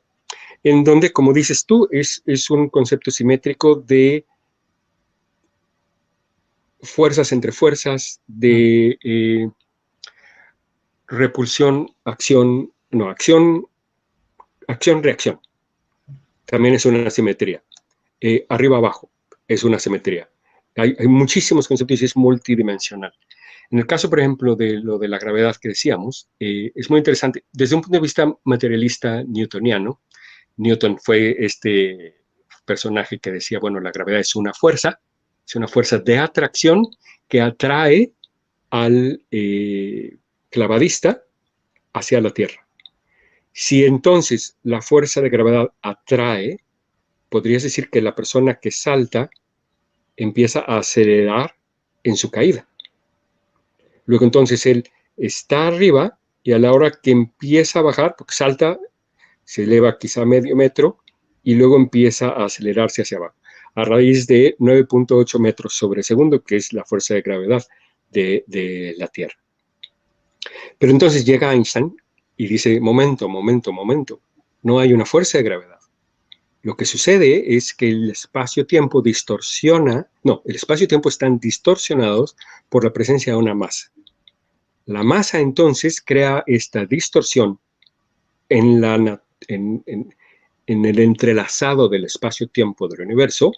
en donde, como dices tú, es un concepto simétrico de fuerzas entre fuerzas, de repulsión, acción, no, acción, acción-reacción. También es una simetría. Arriba-abajo es una simetría. Hay muchísimos conceptos y es multidimensional. En el caso, por ejemplo, de lo de la gravedad que decíamos, es muy interesante. Desde un punto de vista materialista newtoniano, Newton fue este personaje que decía, bueno, la gravedad es una fuerza de atracción que atrae al clavadista hacia la Tierra. Si entonces la fuerza de gravedad atrae, podrías decir que la persona que salta empieza a acelerar en su caída. Luego entonces él está arriba y a la hora que empieza a bajar, porque salta, se eleva quizá medio metro y luego empieza a acelerarse hacia abajo, a raíz de 9.8 metros sobre segundo, que es la fuerza de gravedad de la Tierra. Pero entonces llega Einstein y dice, momento, no hay una fuerza de gravedad. Lo que sucede es que el espacio-tiempo distorsiona, no, el espacio-tiempo están distorsionados por la presencia de una masa. La masa entonces crea esta distorsión en el entrelazado del espacio-tiempo del universo,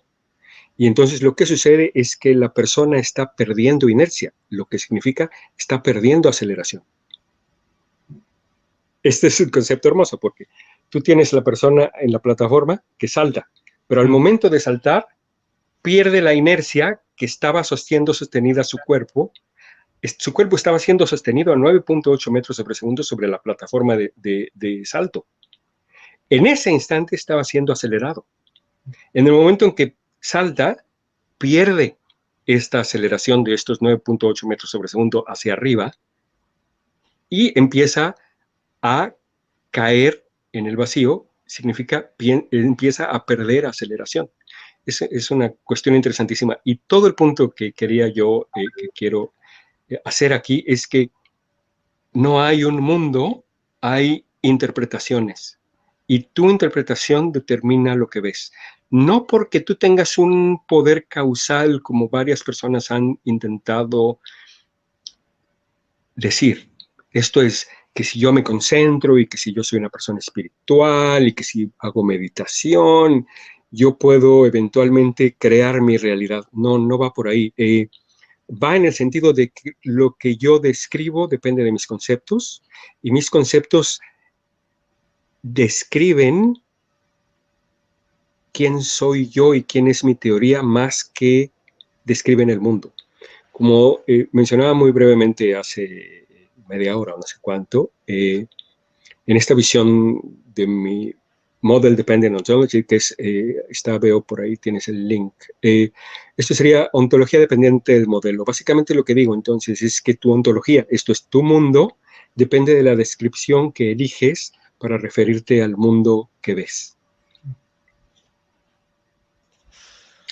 y entonces lo que sucede es que la persona está perdiendo inercia, lo que significa está perdiendo aceleración. Este es un concepto hermoso porque tú tienes la persona en la plataforma que salta, pero al momento de saltar pierde la inercia que estaba sostenida su cuerpo. Su cuerpo estaba siendo sostenido a 9.8 metros sobre segundo sobre la plataforma de salto. En ese instante estaba siendo acelerado. En el momento en que salta, pierde esta aceleración de estos 9.8 metros sobre segundo hacia arriba y empieza a caer en el vacío, significa empieza a perder aceleración. Es una cuestión interesantísima. Y todo el punto que quería yo, que quiero hacer aquí, es que no hay un mundo, hay interpretaciones. Y tu interpretación determina lo que ves. No porque tú tengas un poder causal, como varias personas han intentado decir. Esto es que si yo me concentro y que si yo soy una persona espiritual y que si hago meditación, yo puedo eventualmente crear mi realidad. No, no va por ahí. Va en el sentido de que lo que yo describo depende de mis conceptos y mis conceptos describen quién soy yo y quién es mi teoría más que describen el mundo. Como mencionaba muy brevemente hace media hora o no sé cuánto, en esta visión de mi Model Dependent Ontology, que veo por ahí, tienes el link. Esto sería ontología dependiente del modelo. Básicamente lo que digo entonces es que tu ontología, esto es tu mundo, depende de la descripción que eliges para referirte al mundo que ves.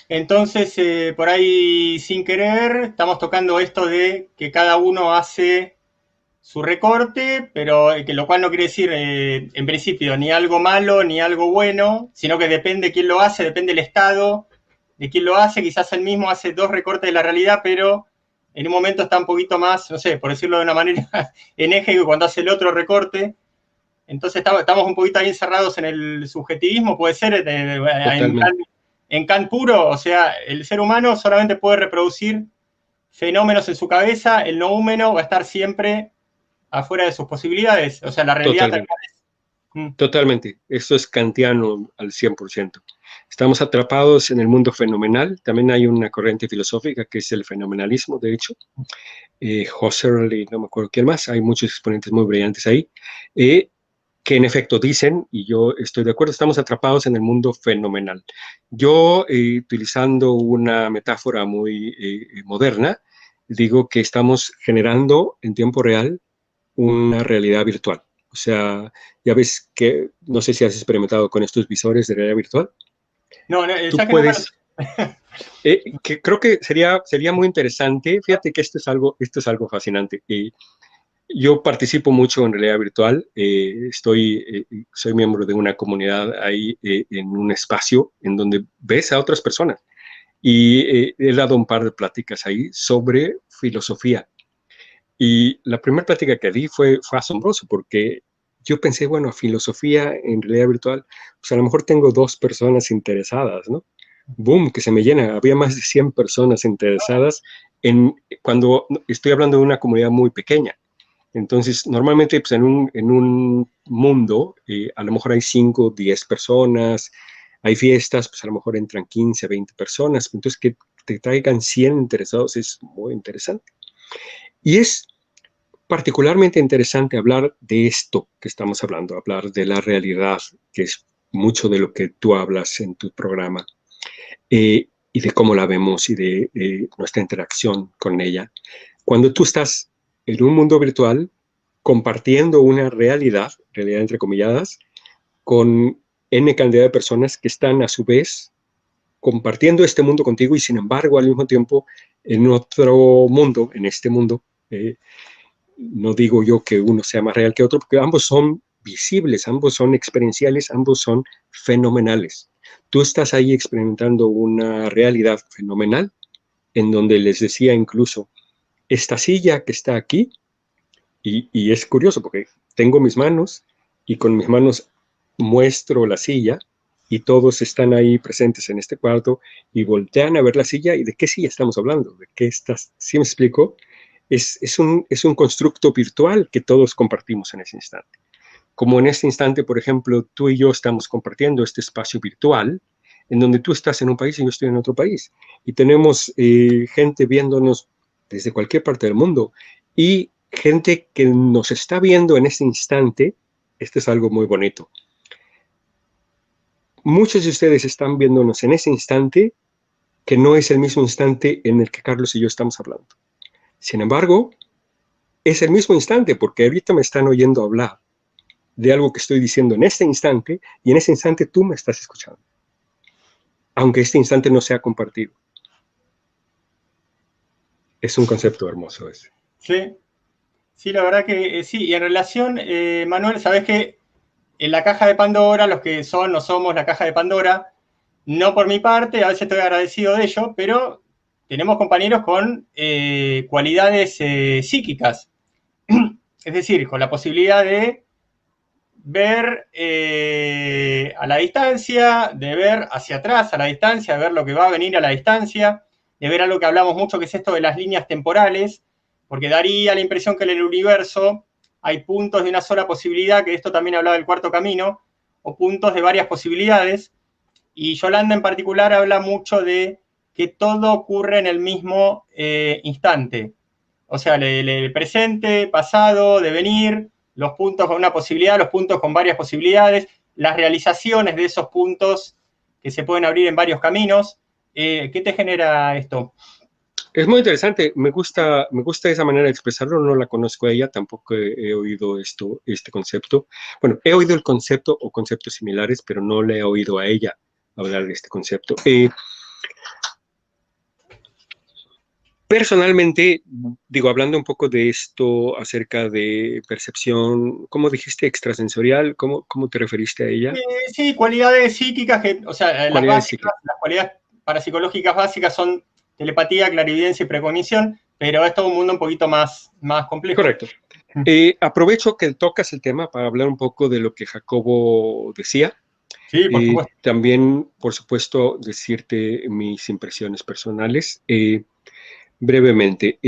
Entonces, por ahí sin querer, estamos tocando esto de que cada uno hace su recorte, pero que lo cual no quiere decir, en principio, ni algo malo ni algo bueno, sino que depende quién lo hace, depende del estado de quién lo hace. Quizás él mismo hace dos recortes de la realidad, pero en un momento está un poquito más, no sé, por decirlo de una manera, en eje que cuando hace el otro recorte. Entonces estamos un poquito ahí encerrados en el subjetivismo, puede ser, en Kant puro, o sea, el ser humano solamente puede reproducir fenómenos en su cabeza, el no húmeno va a estar siempre afuera de sus posibilidades, o sea, la realidad tal cual es. Totalmente, esto es kantiano al 100%. Estamos atrapados en el mundo fenomenal, también hay una corriente filosófica que es el fenomenalismo, de hecho, Husserl y no me acuerdo quién más, hay muchos exponentes muy brillantes ahí, que en efecto dicen, y yo estoy de acuerdo, estamos atrapados en el mundo fenomenal. Yo, utilizando una metáfora muy moderna, digo que estamos generando en tiempo real una realidad virtual. O sea, ya ves que, no sé si has experimentado con estos visores de realidad virtual. No, Tú ya que puedes... Que creo que sería muy interesante. Fíjate que esto es algo fascinante. Yo participo mucho en realidad virtual. Soy miembro de una comunidad ahí en un espacio en donde ves a otras personas. Y he dado un par de pláticas ahí sobre filosofía. Y la primera plática que di fue asombroso porque yo pensé, bueno, filosofía en realidad virtual, pues a lo mejor tengo dos personas interesadas, ¿no? Boom, que se me llena. Había más de 100 personas interesadas cuando estoy hablando de una comunidad muy pequeña. Entonces, normalmente pues, en un mundo, a lo mejor hay 5, 10 personas, hay fiestas, pues a lo mejor entran 15, 20 personas. Entonces, que te traigan 100 interesados es muy interesante. Y es particularmente interesante hablar de esto que estamos hablando, hablar de la realidad, que es mucho de lo que tú hablas en tu programa, y de cómo la vemos y de nuestra interacción con ella. Cuando tú estás en un mundo virtual compartiendo una realidad entrecomilladas, con N cantidad de personas que están a su vez compartiendo este mundo contigo y sin embargo al mismo tiempo en otro mundo, en este mundo, no digo yo que uno sea más real que otro, porque ambos son visibles, ambos son experienciales, ambos son fenomenales. Tú estás ahí experimentando una realidad fenomenal, en donde les decía incluso, esta silla que está aquí, y es curioso porque tengo mis manos y con mis manos muestro la silla y todos están ahí presentes en este cuarto y voltean a ver la silla y de qué silla estamos hablando, de qué estás, ¿sí me explico? Es un constructo virtual que todos compartimos en ese instante. Como en este instante, por ejemplo, tú y yo estamos compartiendo este espacio virtual en donde tú estás en un país y yo estoy en otro país. Y tenemos gente viéndonos desde cualquier parte del mundo y gente que nos está viendo en este instante. Esto es algo muy bonito. Muchos de ustedes están viéndonos en ese instante que no es el mismo instante en el que Carlos y yo estamos hablando. Sin embargo, es el mismo instante porque ahorita me están oyendo hablar de algo que estoy diciendo en este instante y en ese instante tú me estás escuchando, aunque este instante no sea compartido. Es un concepto hermoso ese. Sí, sí, la verdad que sí. Y en relación, Manuel, sabes que en la caja de Pandora, los que son o somos la caja de Pandora, no por mi parte, a veces estoy agradecido de ello, pero tenemos compañeros con cualidades psíquicas, es decir, con la posibilidad de ver a la distancia, de ver hacia atrás a la distancia, de ver lo que va a venir a la distancia, de ver algo que hablamos mucho, que es esto de las líneas temporales, porque daría la impresión que en el universo hay puntos de una sola posibilidad, que esto también hablaba del cuarto camino, o puntos de varias posibilidades, y Yolanda en particular habla mucho de que todo ocurre en el mismo instante. O sea, el presente, pasado, devenir, los puntos con una posibilidad, los puntos con varias posibilidades, las realizaciones de esos puntos que se pueden abrir en varios caminos. ¿Qué te genera esto? Es muy interesante, me gusta esa manera de expresarlo, no la conozco a ella, tampoco he oído este concepto. Bueno, he oído el concepto o conceptos similares, pero no le he oído a ella hablar de este concepto. Personalmente, digo, hablando un poco de esto acerca de percepción, ¿cómo dijiste? Extrasensorial, ¿cómo te referiste a ella? Sí, cualidades psíquicas, que, o sea, las Cualidades básicas, psíquicas. las cualidades parapsicológicas básicas son telepatía, clarividencia y precognición, pero es todo un mundo un poquito más complejo. Correcto. Aprovecho que tocas el tema para hablar un poco de lo que Jacobo decía. Sí, por supuesto. También, por supuesto, decirte mis impresiones personales brevemente.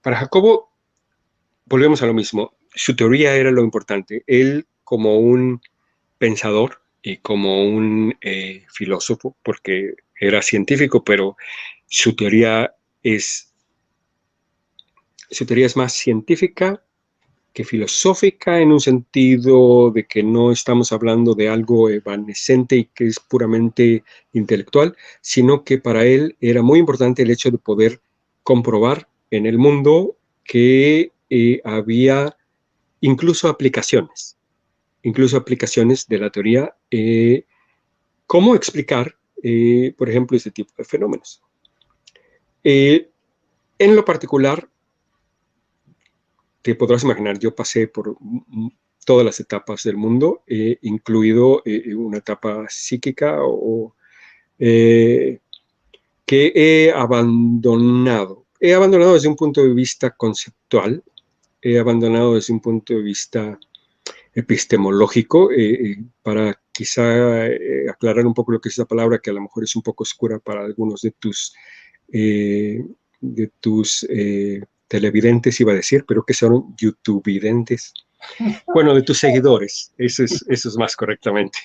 Para Jacobo, volvemos a lo mismo. Su teoría era lo importante. Él, como un pensador y como un filósofo, porque era científico, pero su teoría es, su teoría es más científica que filosófica en un sentido de que no estamos hablando de algo evanescente y que es puramente intelectual, sino que para él era muy importante el hecho de poder comprobar en el mundo que había incluso aplicaciones de la teoría. ¿Cómo explicar por ejemplo, este tipo de fenómenos. En lo particular, te podrás imaginar, yo pasé por todas las etapas del mundo, incluido una etapa psíquica que he abandonado. He abandonado desde un punto de vista conceptual, he abandonado desde un punto de vista epistemológico, para quizá aclarar un poco lo que es esa palabra, que a lo mejor es un poco oscura para algunos de tus televidentes, iba a decir, pero que son youtubevidentes. Bueno, de tus seguidores, eso es más correctamente.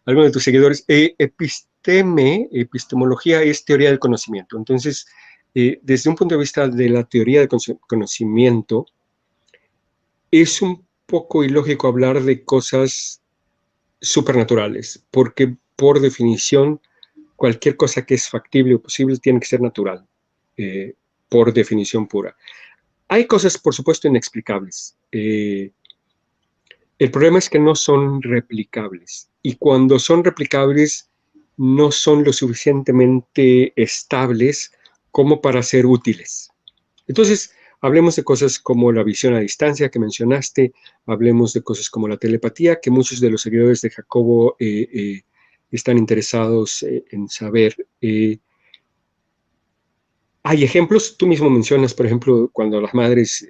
Algunos de tus seguidores. Epistemología es teoría del conocimiento. Entonces, desde un punto de vista de la teoría del conocimiento, es un poco ilógico hablar de cosas supernaturales, porque por definición, cualquier cosa que es factible o posible tiene que ser natural, por definición pura. Hay cosas, por supuesto, inexplicables. El problema es que no son replicables, y cuando son replicables no son lo suficientemente estables como para ser útiles. Entonces, hablemos de cosas como la visión a distancia que mencionaste, hablemos de cosas como la telepatía, que muchos de los seguidores de Jacobo están interesados en saber. Hay ejemplos, tú mismo mencionas, por ejemplo, cuando las madres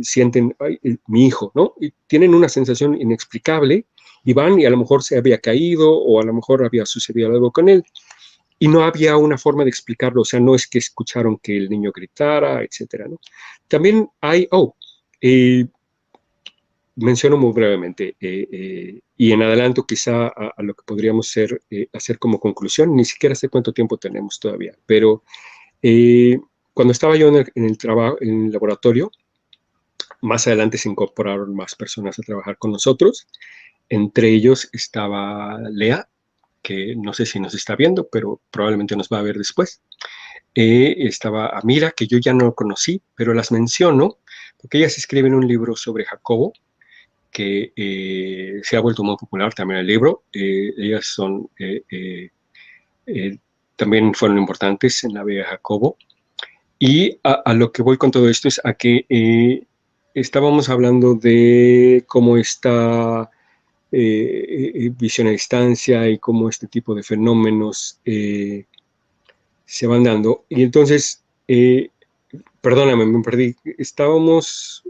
sienten, ay, mi hijo, ¿no? Y tienen una sensación inexplicable y van y a lo mejor se había caído o a lo mejor había sucedido algo con él y no había una forma de explicarlo, o sea, no es que escucharon que el niño gritara, etcétera, ¿no? También hay, menciono muy brevemente, y en adelanto quizá a lo que podríamos hacer como conclusión, ni siquiera sé cuánto tiempo tenemos todavía, pero cuando estaba yo en el trabajo, en el laboratorio, más adelante se incorporaron más personas a trabajar con nosotros. Entre ellos estaba Lea, que no sé si nos está viendo, pero probablemente nos va a ver después. Estaba Amira, que yo ya no conocí, pero las menciono porque ellas escriben un libro sobre Jacobo, que se ha vuelto muy popular también el libro. Ellas son también fueron importantes en la vida de Jacobo. Y a lo que voy con todo esto es a que estábamos hablando de cómo está visión a distancia y cómo este tipo de fenómenos se van dando. Y entonces, perdóname, me perdí. Estábamos,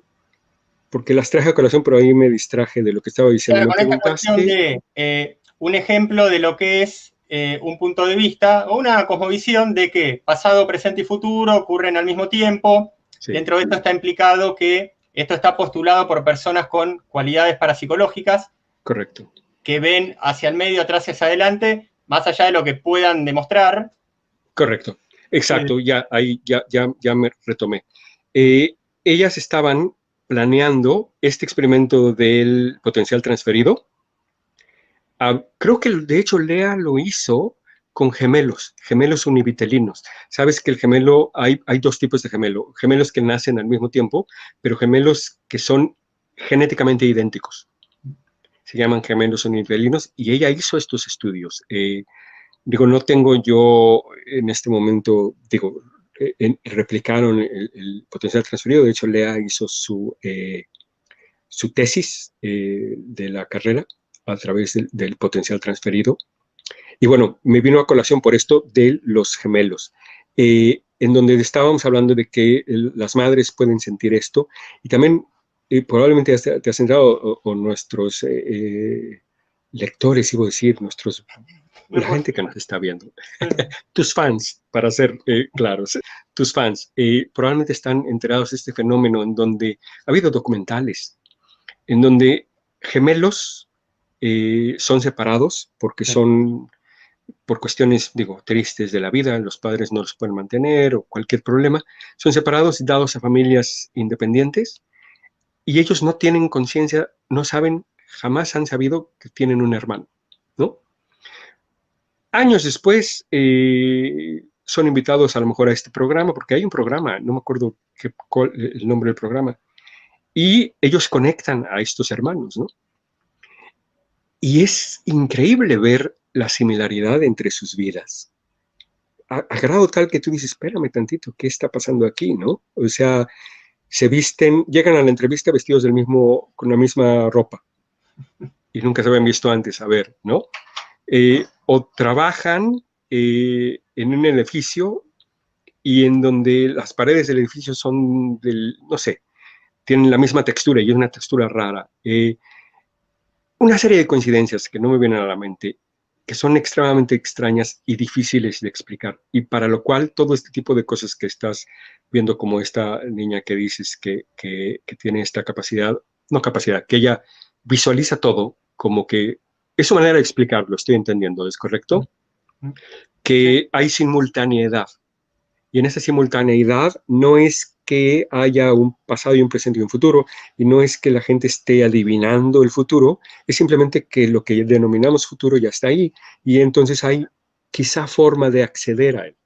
porque las traje a colación, pero ahí me distraje de lo que estaba diciendo. Claro, Me con esta cuestión preguntaste. de un ejemplo de lo que es un punto de vista o una cosmovisión de que pasado, presente y futuro ocurren al mismo tiempo. Sí. Dentro de esto está implicado que esto está postulado por personas con cualidades parapsicológicas. Correcto. Que ven hacia el medio, atrás y hacia adelante, más allá de lo que puedan demostrar. Correcto. Exacto, ya me retomé. Ellas estaban planeando este experimento del potencial transferido. Creo que de hecho Lea lo hizo con gemelos univitelinos. Sabes que el gemelo, hay dos tipos de gemelo, gemelos que nacen al mismo tiempo, pero gemelos que son genéticamente idénticos. Se llaman gemelos univitelinos y ella hizo estos estudios. No tengo yo en este momento, replicaron el potencial transferido. De hecho, Lea hizo su tesis de la carrera a través del potencial transferido. Y bueno, me vino a colación por esto de los gemelos, en donde estábamos hablando de que las madres pueden sentir esto y también probablemente te has entrado, o nuestros lectores, iba a decir, la gente que nos está viendo, tus fans, para ser claros, tus fans, probablemente están enterados de este fenómeno en donde ha habido documentales, en donde gemelos son separados porque son, por cuestiones, tristes de la vida, los padres no los pueden mantener o cualquier problema, son separados y dados a familias independientes y ellos no tienen conciencia, no saben, jamás han sabido que tienen un hermano, ¿no? Años después son invitados a lo mejor a este programa, porque hay un programa, no me acuerdo cuál el nombre del programa, y ellos conectan a estos hermanos, ¿no? Y es increíble ver la similaridad entre sus vidas. A grado tal que tú dices, espérame tantito, ¿qué está pasando aquí, no? O sea, se visten, llegan a la entrevista vestidos con la misma ropa y nunca se habían visto antes, a ver, ¿no? O trabajan en un edificio y en donde las paredes del edificio son no sé, tienen la misma textura y es una textura rara. Una serie de coincidencias que no me vienen a la mente, que son extremadamente extrañas y difíciles de explicar, y para lo cual todo este tipo de cosas que estás viendo, como esta niña que dices que tiene esta capacidad, no capacidad, que ella visualiza todo como que es su manera de explicarlo, estoy entendiendo, ¿es correcto? Sí. Que hay simultaneidad. Y en esa simultaneidad no es que haya un pasado y un presente y un futuro, y no es que la gente esté adivinando el futuro, es simplemente que lo que denominamos futuro ya está ahí, y entonces hay quizá forma de acceder a él.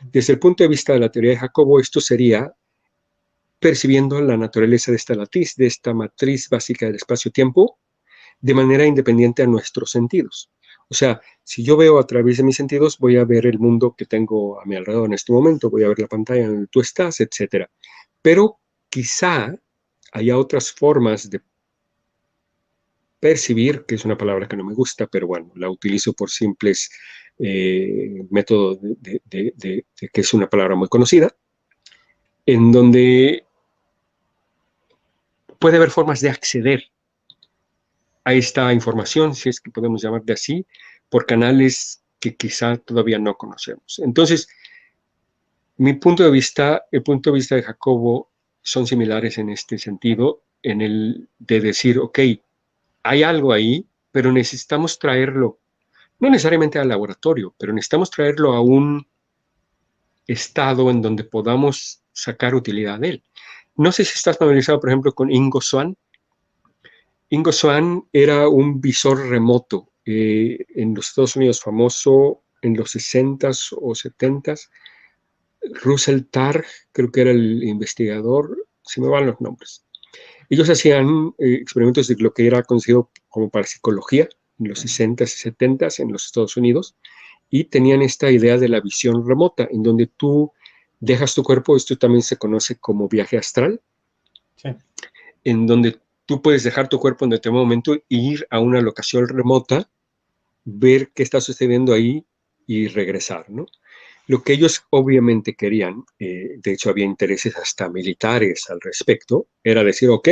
Desde el punto de vista de la teoría de Jacobo, esto sería percibiendo la naturaleza de esta latiz, de esta matriz básica del espacio-tiempo, de manera independiente a nuestros sentidos. O sea, si yo veo a través de mis sentidos, voy a ver el mundo que tengo a mi alrededor en este momento, voy a ver la pantalla en donde tú estás, etc. Pero quizá haya otras formas de percibir, que es una palabra que no me gusta, pero bueno, la utilizo por simples métodos de que es una palabra muy conocida, en donde puede haber formas de acceder a esta información, si es que podemos llamar de así, por canales que quizá todavía no conocemos. Entonces, mi punto de vista, el punto de vista de Jacobo son similares en este sentido, en el de decir, ok, hay algo ahí, pero necesitamos traerlo, no necesariamente al laboratorio, pero necesitamos traerlo a un estado en donde podamos sacar utilidad de él. No sé si estás familiarizado, por ejemplo, con Ingo Swann. Ingo Swann era un visor remoto en los Estados Unidos, famoso en los 60s o 70s. Russell Targ, creo que era el investigador, se me van los nombres. Ellos hacían experimentos de lo que era conocido como parapsicología en los 60s y 70s en los Estados Unidos y tenían esta idea de la visión remota, en donde tú dejas tu cuerpo, esto también se conoce como viaje astral, Sí. en donde tú puedes dejar tu cuerpo en determinado momento e ir a una locación remota, ver qué está sucediendo ahí y regresar, ¿no? Lo que ellos obviamente querían, de hecho había intereses hasta militares al respecto, era decir, ok,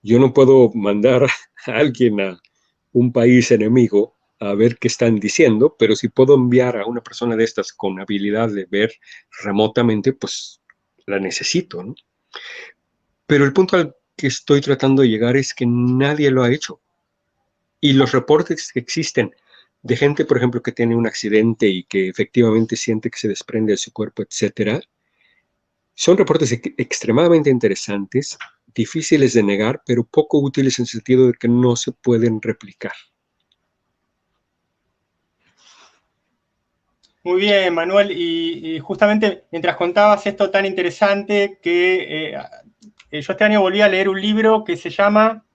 yo no puedo mandar a alguien a un país enemigo a ver qué están diciendo, pero si puedo enviar a una persona de estas con habilidad de ver remotamente, pues la necesito, ¿no? Pero el punto al que estoy tratando de llegar es que nadie lo ha hecho. Y los reportes que existen de gente, por ejemplo, que tiene un accidente y que efectivamente siente que se desprende de su cuerpo, etcétera, son reportes extremadamente interesantes, difíciles de negar, pero poco útiles en el sentido de que no se pueden replicar. Muy bien, Manuel, y justamente mientras contabas esto tan interesante que yo este año volví a leer un libro que se llama,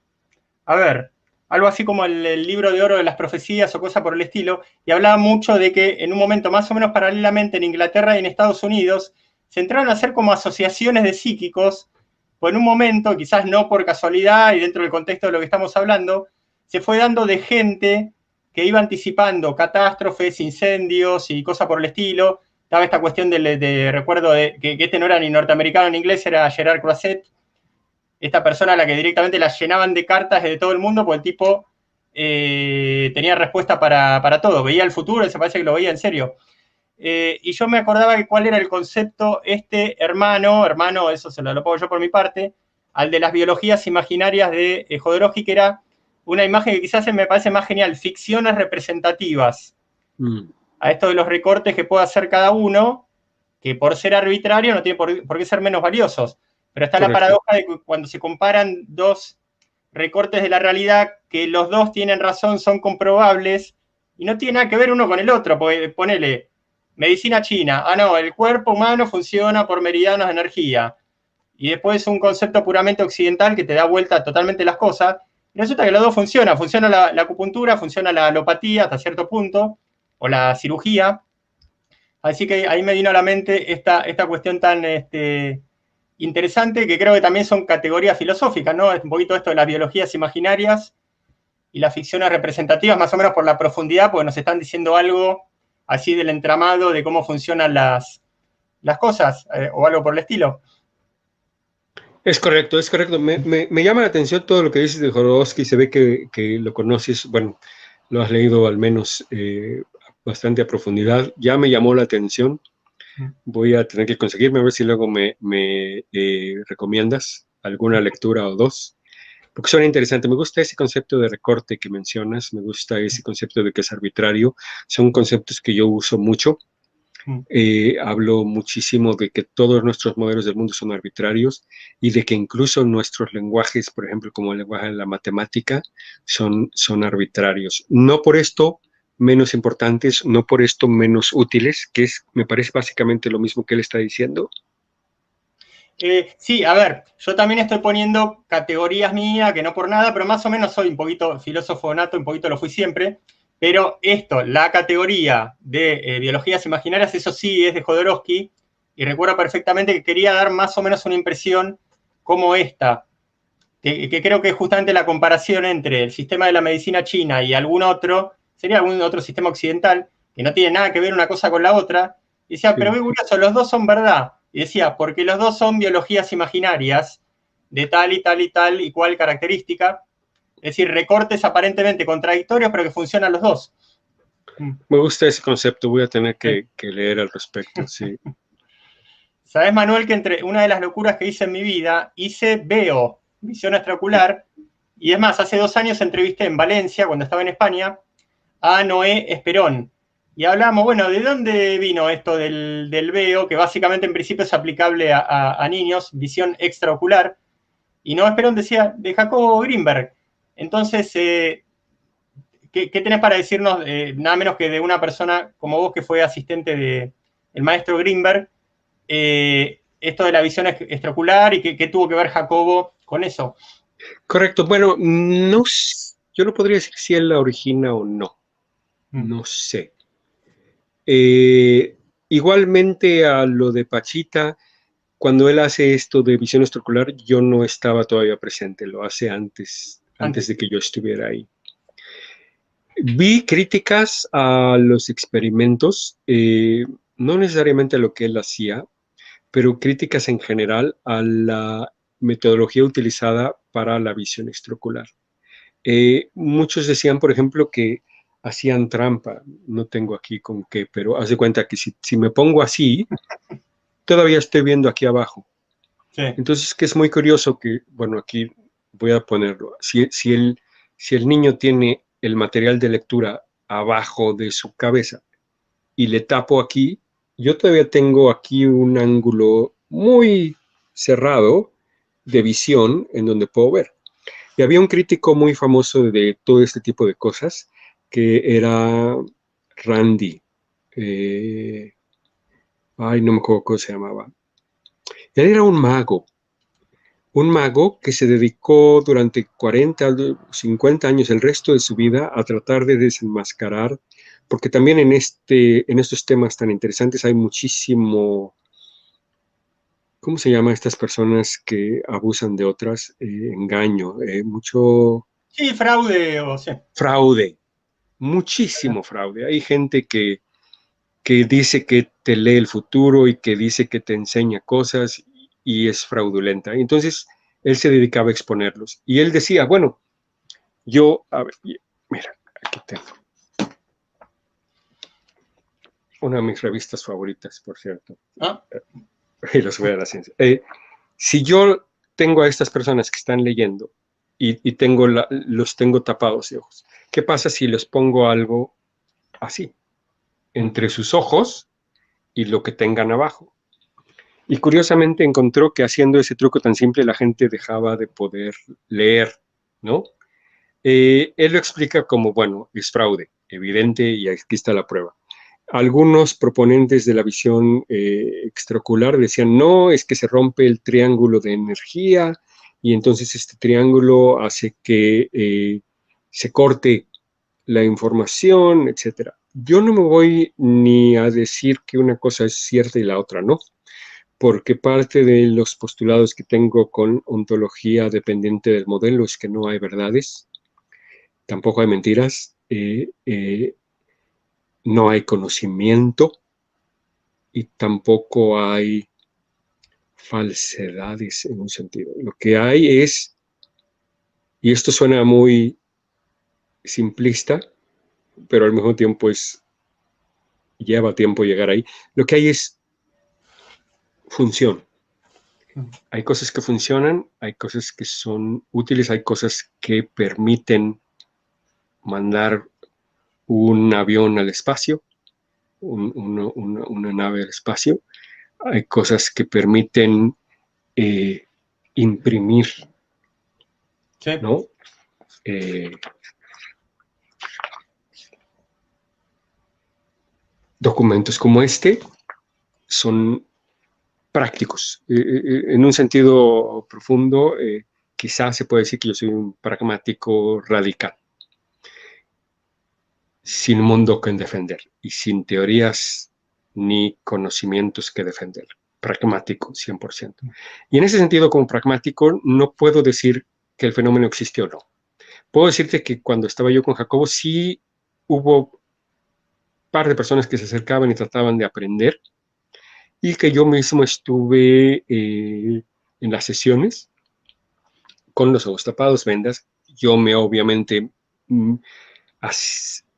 a ver, algo así como el libro de oro de las profecías o cosa por el estilo, y hablaba mucho de que en un momento más o menos paralelamente en Inglaterra y en Estados Unidos se entraron a hacer como asociaciones de psíquicos, pues en un momento, quizás no por casualidad y dentro del contexto de lo que estamos hablando, se fue dando de gente que iba anticipando catástrofes, incendios y cosas por el estilo. Estaba esta cuestión recuerdo de que este no era ni norteamericano ni inglés, era Gerard Croisset, esta persona a la que directamente la llenaban de cartas de todo el mundo, porque el tipo tenía respuesta para todo, veía el futuro y se parece que lo veía en serio. Y yo me acordaba que cuál era el concepto hermano, eso se lo pongo yo por mi parte, al de las biologías imaginarias de Jodorowsky, que era una imagen que quizás me parece más genial, ficciones representativas. A esto de los recortes que puede hacer cada uno, que por ser arbitrario no tiene por qué ser menos valiosos. Pero está la Correcto. paradoja de que cuando se comparan dos recortes de la realidad, que los dos tienen razón, son comprobables, y no tiene nada que ver uno con el otro, porque ponele, medicina china, no, el cuerpo humano funciona por meridianos de energía, y después un concepto puramente occidental que te da vuelta totalmente las cosas, Resulta que los dos funcionan. Funciona la acupuntura, funciona la alopatía hasta cierto punto, o la cirugía. Así que ahí me vino a la mente esta cuestión tan interesante, que creo que también son categorías filosóficas, ¿no? Es un poquito esto de las biologías imaginarias y las ficciones representativas, más o menos por la profundidad, porque nos están diciendo algo así del entramado de cómo funcionan las cosas, o algo por el estilo. Es correcto, es correcto. Me llama la atención todo lo que dices de Jodorowsky. Se ve que lo conoces, bueno, lo has leído al menos bastante a profundidad. Ya me llamó la atención. Voy a tener que conseguirme, a ver si luego me recomiendas alguna lectura o dos, porque suena interesante. Me gusta ese concepto de recorte que mencionas, me gusta ese concepto de que es arbitrario. Son conceptos que yo uso mucho. Hablo muchísimo de que todos nuestros modelos del mundo son arbitrarios y de que incluso nuestros lenguajes, por ejemplo, como el lenguaje de la matemática, son arbitrarios. No por esto menos importantes, no por esto menos útiles, que me parece básicamente lo mismo que él está diciendo. Sí, a ver, yo también estoy poniendo categorías mías, que no por nada, pero más o menos soy un poquito filósofo nato, un poquito lo fui siempre, pero esto, la categoría de biologías imaginarias, eso sí es de Jodorowsky, y recuerdo perfectamente que quería dar más o menos una impresión como esta, que creo que es justamente la comparación entre el sistema de la medicina china y algún otro, sería algún otro sistema occidental, que no tiene nada que ver una cosa con la otra, y decía, pero muy curioso, los dos son verdad. Y decía, porque los dos son biologías imaginarias de tal y tal y tal y cual característica. Es decir, recortes aparentemente contradictorios, pero que funcionan los dos. Me gusta ese concepto, voy a tener que leer al respecto, sí. ¿Sabes, Manuel, que entre una de las locuras que hice en mi vida, veo visión extraocular, y es más, hace 2 años entrevisté en Valencia, cuando estaba en España, a Noé Esperón. Y hablamos, bueno, ¿de dónde vino esto del veo? Que básicamente en principio es aplicable a niños, visión extraocular. Y Noé Esperón decía, de Jacobo Greenberg. Entonces, ¿qué tenés para decirnos, nada menos que de una persona como vos que fue asistente del maestro Greenberg, esto de la visión extraocular y qué tuvo que ver Jacobo con eso? Correcto, bueno, yo no podría decir si él la origina o no, no sé. Igualmente a lo de Pachita, cuando él hace esto de visión extraocular, yo no estaba todavía presente, lo hace antes de que yo estuviera ahí. Vi críticas a los experimentos, no necesariamente a lo que él hacía, pero críticas en general a la metodología utilizada para la visión extraocular. Muchos decían, por ejemplo, que hacían trampa. No tengo aquí con qué, pero haz de cuenta que si me pongo así, todavía estoy viendo aquí abajo. Sí. Entonces, que es muy curioso que, bueno, aquí voy a ponerlo. Si el niño tiene el material de lectura abajo de su cabeza y le tapo aquí, yo todavía tengo aquí un ángulo muy cerrado de visión en donde puedo ver. Y había un crítico muy famoso de todo este tipo de cosas, que era Randy. No me acuerdo cómo se llamaba. Él era un mago que se dedicó durante 40, 50 años, el resto de su vida, a tratar de desenmascarar, porque también en estos temas tan interesantes hay muchísimo. ¿Cómo se llama estas personas que abusan de otras? Engaño, mucho Sí, fraude o sí. fraude, muchísimo fraude. Hay gente que dice que te lee el futuro y que dice que te enseña cosas y es fraudulenta. Entonces, él se dedicaba a exponerlos. Y él decía, bueno, a ver, mira, aquí tengo una de mis revistas favoritas, por cierto. ¿Ah? Y los voy a la ciencia. Si yo tengo a estas personas que están leyendo y los tengo tapados de ojos, ¿qué pasa si les pongo algo así, entre sus ojos y lo que tengan abajo? Y curiosamente encontró que haciendo ese truco tan simple la gente dejaba de poder leer, ¿no? Él lo explica como, bueno, es fraude, evidente, y aquí está la prueba. Algunos proponentes de la visión extraocular decían, no, es que se rompe el triángulo de energía y entonces este triángulo hace que se corte la información, etcétera. Yo no me voy ni a decir que una cosa es cierta y la otra no, porque parte de los postulados que tengo con ontología dependiente del modelo es que no hay verdades, tampoco hay mentiras, no hay conocimiento y tampoco hay falsedades en un sentido. Lo que hay es, y esto suena muy simplista, pero al mismo tiempo lleva tiempo llegar ahí, lo que hay es función. Hay cosas que funcionan, hay cosas que son útiles, hay cosas que permiten mandar un avión al espacio, una nave al espacio. Hay cosas que permiten imprimir, Sí. ¿no? Eh, documentos como este son prácticos. En un sentido profundo, quizás se puede decir que yo soy un pragmático radical, sin mundo que defender y sin teorías ni conocimientos que defender. Pragmático, 100%. Y en ese sentido, como pragmático, no puedo decir que el fenómeno existe o no. Puedo decirte que cuando estaba yo con Jacobo, sí hubo un par de personas que se acercaban y trataban de aprender, y que yo mismo estuve en las sesiones con los ojos tapados, vendas. Yo me obviamente,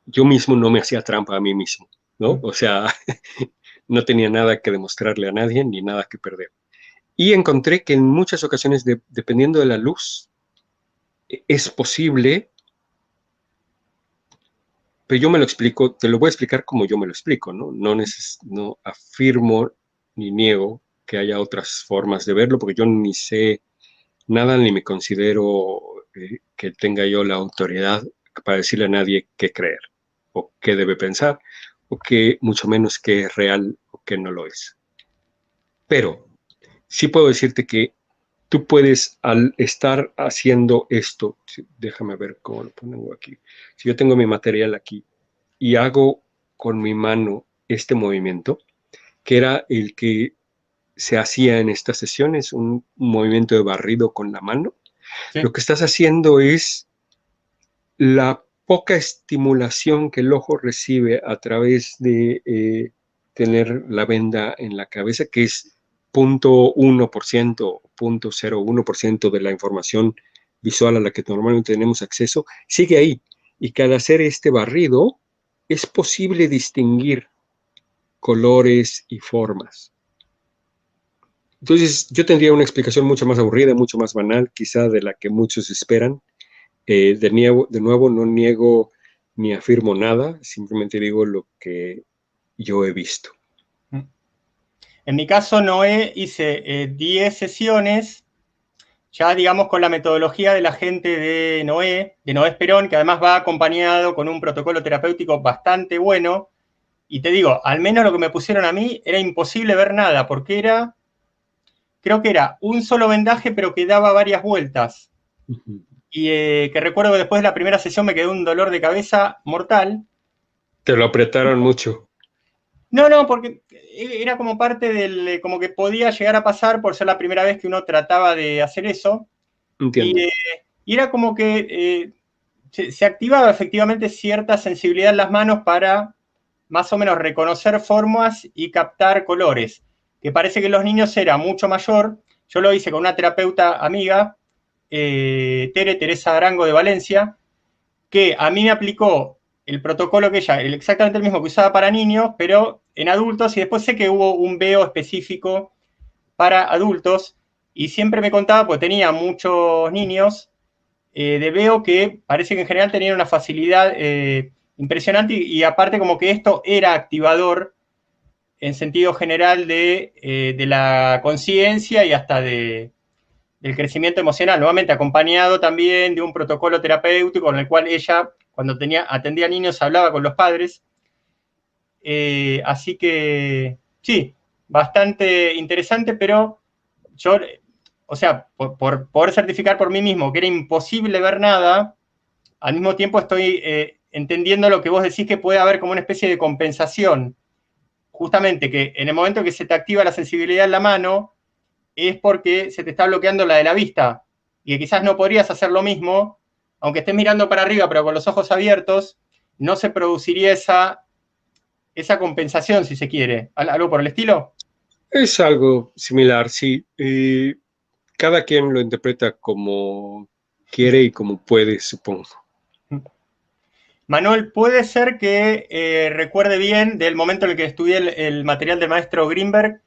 yo mismo no me hacía trampa a mí mismo, ¿no? O sea, no tenía nada que demostrarle a nadie ni nada que perder. Y encontré que en muchas ocasiones, dependiendo de la luz, es posible, pero yo me lo explico, te lo voy a explicar como yo me lo explico, ¿no? No afirmo ni niego que haya otras formas de verlo, porque yo ni sé nada ni me considero que tenga yo la autoridad para decirle a nadie qué creer o qué debe pensar o que mucho menos qué es real o qué no lo es. Pero sí puedo decirte que tú puedes, al estar haciendo esto, déjame ver cómo lo pongo aquí. Si yo tengo mi material aquí y hago con mi mano este movimiento, que era el que se hacía en estas sesiones, un movimiento de barrido con la mano, Sí. lo que estás haciendo es la poca estimulación que el ojo recibe a través de tener la venda en la cabeza, que es 0.1%, 0.01% de la información visual a la que normalmente tenemos acceso, sigue ahí. Y que al hacer este barrido es posible distinguir colores y formas. Entonces, yo tendría una explicación mucho más aburrida, mucho más banal, quizá de la que muchos esperan. De nuevo, no niego ni afirmo nada, simplemente digo lo que yo he visto. En mi caso, Noé hice 10 sesiones, ya digamos con la metodología de la gente de Noé Esperón, que además va acompañado con un protocolo terapéutico bastante bueno. Y te digo, al menos lo que me pusieron a mí era imposible ver nada, porque creo que era un solo vendaje, pero que daba varias vueltas. Y que recuerdo que después de la primera sesión me quedó un dolor de cabeza mortal. Te lo apretaron mucho. No, porque era como parte como que podía llegar a pasar por ser la primera vez que uno trataba de hacer eso. Entiendo. Y era como que se activaba efectivamente cierta sensibilidad en las manos para más o menos reconocer formas y captar colores, que parece que en los niños era mucho mayor. Yo lo hice con una terapeuta amiga, Teresa Arango de Valencia, que a mí me aplicó el protocolo que ella, exactamente el mismo que usaba para niños, pero en adultos, y después sé que hubo un veo específico para adultos, y siempre me contaba, pues tenía muchos niños de veo que parece que en general tenían una facilidad impresionante, y aparte como que esto era activador en sentido general de la conciencia y hasta del crecimiento emocional, nuevamente acompañado también de un protocolo terapéutico con el cual ella, cuando atendía niños, hablaba con los padres. Así que sí, bastante interesante, pero yo, o sea, por poder certificar por mí mismo que era imposible ver nada, al mismo tiempo estoy entendiendo lo que vos decís, que puede haber como una especie de compensación. Justamente que en el momento que se te activa la sensibilidad en la mano, es porque se te está bloqueando la de la vista. Y que quizás no podrías hacer lo mismo, aunque estés mirando para arriba, pero con los ojos abiertos, no se produciría esa compensación, si se quiere. ¿Algo por el estilo? Es algo similar, sí. Cada quien lo interpreta como quiere y como puede, supongo. Manuel, ¿puede ser que recuerde bien del momento en el que estudié el material del maestro Greenberg,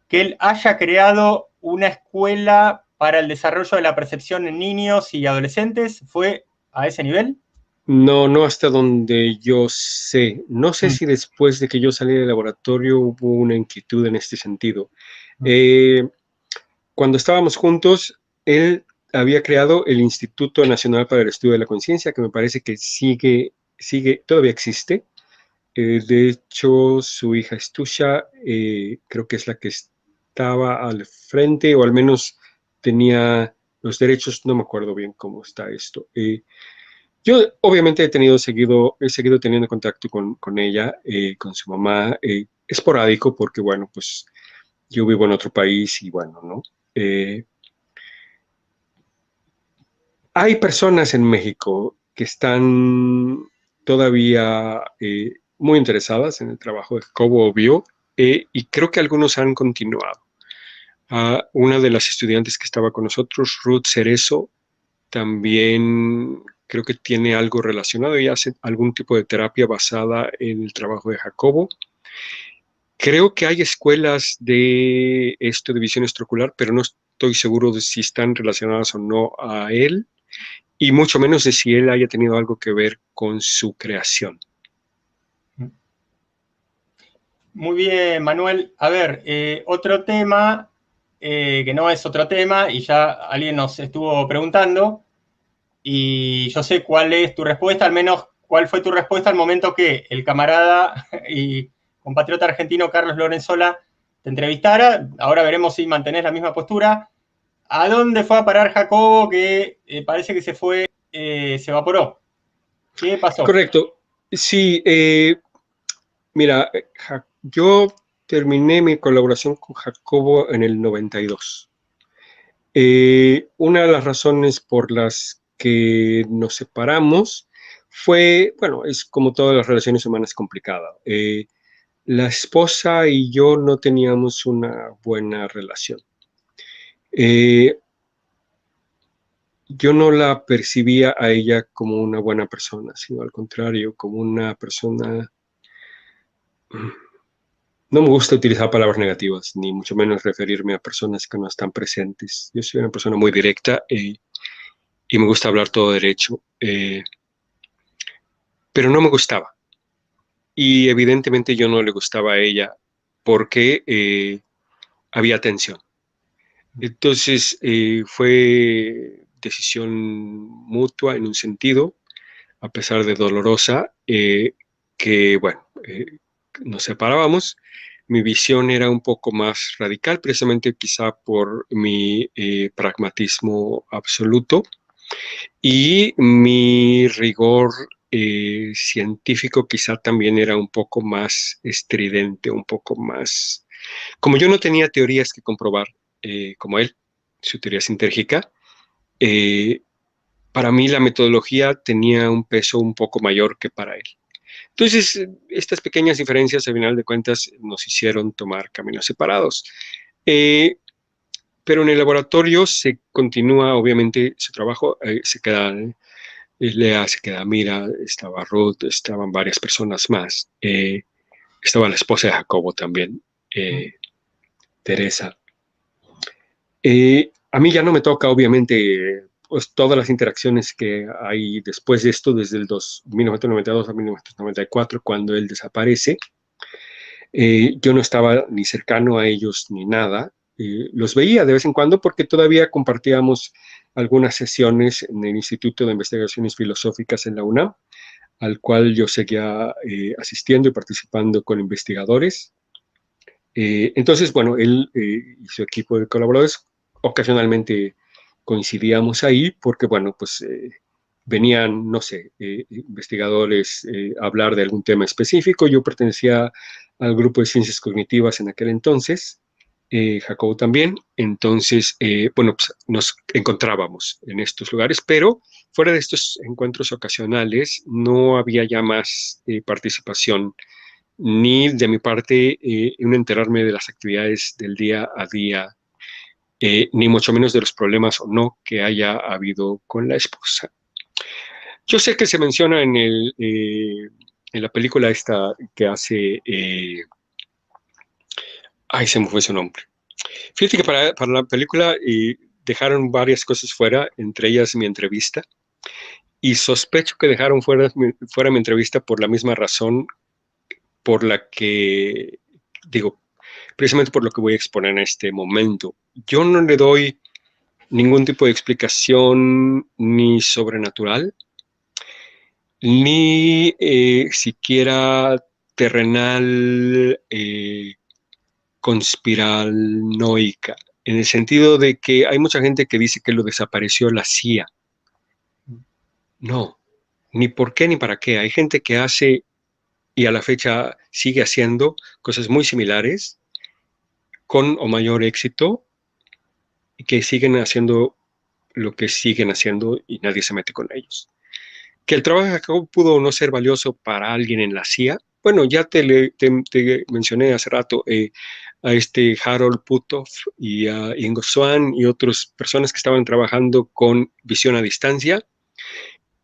que él haya creado una escuela para el desarrollo de la percepción en niños y adolescentes? ¿Fue a ese nivel? No, no hasta donde yo sé. No sé Mm, si después de que yo salí del laboratorio hubo una inquietud en este sentido. mm, Eh, Cuando estábamos juntos, él había creado el Instituto Nacional para el Estudio de la Conciencia, que me parece que todavía existe. De hecho, su hija Estusha, creo que es la que estaba al frente, o al menos tenía los derechos, no me acuerdo bien cómo está esto. Yo obviamente he seguido teniendo contacto con ella, con su mamá, esporádico, porque bueno, pues yo vivo en otro país y bueno, ¿no? Eh, Hay personas en México que están todavía muy interesadas en el trabajo de Jacobo Bio, y creo que algunos han continuado. Una de las estudiantes que estaba con nosotros, Ruth Cerezo, también creo que tiene algo relacionado y hace algún tipo de terapia basada en el trabajo de Jacobo. Creo que hay escuelas de esto de visión extraocular, pero no estoy seguro de si están relacionadas o no a él, y mucho menos de si él haya tenido algo que ver con su creación. mm. Muy bien, Manuel. A ver, otro tema, que no es otro tema, y ya alguien nos estuvo preguntando, y yo sé cuál es tu respuesta, al menos cuál fue tu respuesta al momento que el camarada y compatriota argentino Carlos Lorenzola te entrevistara. Ahora veremos si mantenés la misma postura. ¿A dónde fue a parar Jacobo que parece que se evaporó? ¿Qué pasó? Correcto. Sí, mira, yo terminé mi colaboración con Jacobo en el 92. Una de las razones por las que nos separamos fue, bueno, es como todas las relaciones humanas complicada. La esposa y yo no teníamos una buena relación. Eh, yo no la percibía a ella como una buena persona, sino al contrario, como una persona. No me gusta utilizar palabras negativas, ni mucho menos referirme a personas que no están presentes. Yo soy una persona muy directa, y me gusta hablar todo derecho, pero no me gustaba. Y evidentemente yo no le gustaba a ella porque había tensión. Entonces fue decisión mutua en un sentido, a pesar de dolorosa, que bueno, nos separábamos. Mi visión era un poco más radical, precisamente quizá por mi pragmatismo absoluto y mi rigor científico quizá también era un poco más estridente, un poco más. Como yo no tenía teorías que comprobar, como él, su teoría sintérgica, eh, para mí la metodología tenía un peso un poco mayor que para él. Entonces, estas pequeñas diferencias, al final de cuentas, nos hicieron tomar caminos separados. Eh, pero en el laboratorio se continúa, obviamente, su trabajo, se queda Lea, se queda Mira, estaba Ruth, estaban varias personas más. Estaba la esposa de Jacobo también, Teresa. A mí ya no me toca, obviamente, pues, todas las interacciones que hay después de esto, desde el 1992 a 1994, cuando él desaparece. Yo no estaba ni cercano a ellos ni nada. Los veía de vez en cuando porque todavía compartíamos algunas sesiones en el Instituto de Investigaciones Filosóficas en la UNAM, al cual yo seguía asistiendo y participando con investigadores. Entonces, bueno, él y su equipo de colaboradores ocasionalmente coincidíamos ahí porque, bueno, pues venían, no sé, investigadores a hablar de algún tema específico. Yo pertenecía al grupo de ciencias cognitivas en aquel entonces, Jacobo también. Entonces, bueno, pues nos encontrábamos en estos lugares, pero fuera de estos encuentros ocasionales no había ya más participación, ni de mi parte un enterarme de las actividades del día a día, ni mucho menos de los problemas o no que haya habido con la esposa. Yo sé que se menciona en la película esta que hace, ay, se me fue su nombre. Fíjate que para la película dejaron varias cosas fuera, entre ellas mi entrevista, y sospecho que dejaron fuera mi entrevista por la misma razón por la que, digo, precisamente por lo que voy a exponer en este momento. Yo no le doy ningún tipo de explicación ni sobrenatural, ni siquiera terrenal, conspiranoica, en el sentido de que hay mucha gente que dice que lo desapareció la CIA. No, ni por qué ni para qué. Hay gente que hace y a la fecha sigue haciendo cosas muy similares, con o mayor éxito, y que siguen haciendo lo que siguen haciendo y nadie se mete con ellos. Que el trabajo de Jacob pudo no ser valioso para alguien en la CIA. Bueno, ya te mencioné hace rato a este Harold Puthoff y a Ingo Swann y otras personas que estaban trabajando con visión a distancia,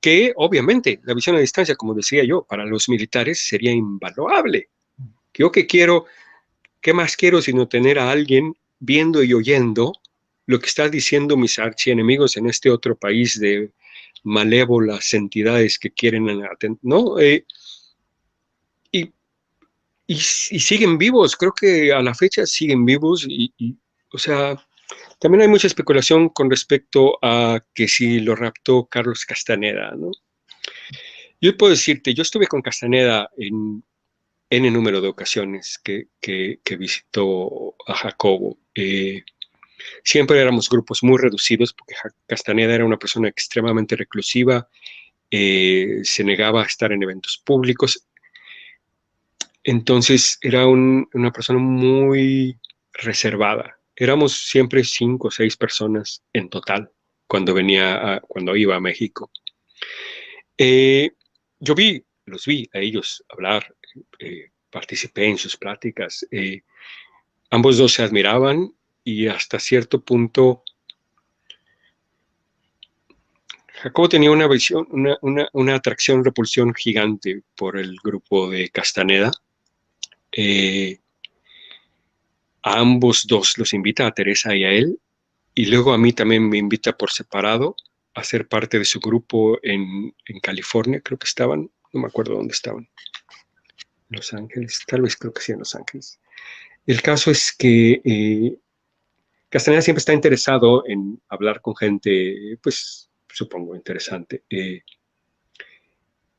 que obviamente la visión a distancia, como decía yo, para los militares sería invaluable. Yo que quiero, ¿qué más quiero sino tener a alguien viendo y oyendo lo que están diciendo mis archienemigos en este otro país de malévolas entidades que quieren, ¿no? Y, y siguen vivos, creo que a la fecha siguen vivos o sea, también hay mucha especulación con respecto a que si lo raptó Carlos Castaneda, ¿no? Yo puedo decirte, yo estuve con Castaneda en N número de ocasiones que visitó a Jacobo. Siempre éramos grupos muy reducidos porque Castaneda era una persona extremadamente reclusiva, se negaba a estar en eventos públicos. Entonces era una persona muy reservada. Éramos siempre 5 o 6 personas en total cuando iba a México. Eh, yo los vi a ellos hablar, participé en sus pláticas. Ambos dos se admiraban y hasta cierto punto Jacobo tenía una visión, una atracción-repulsión gigante por el grupo de Castaneda. A ambos dos los invita, a Teresa y a él, y luego a mí también me invita por separado a ser parte de su grupo en California, creo que estaban, no me acuerdo dónde estaban, Los Ángeles, tal vez creo que sí en Los Ángeles. El caso es que Castaneda siempre está interesado en hablar con gente, pues supongo interesante.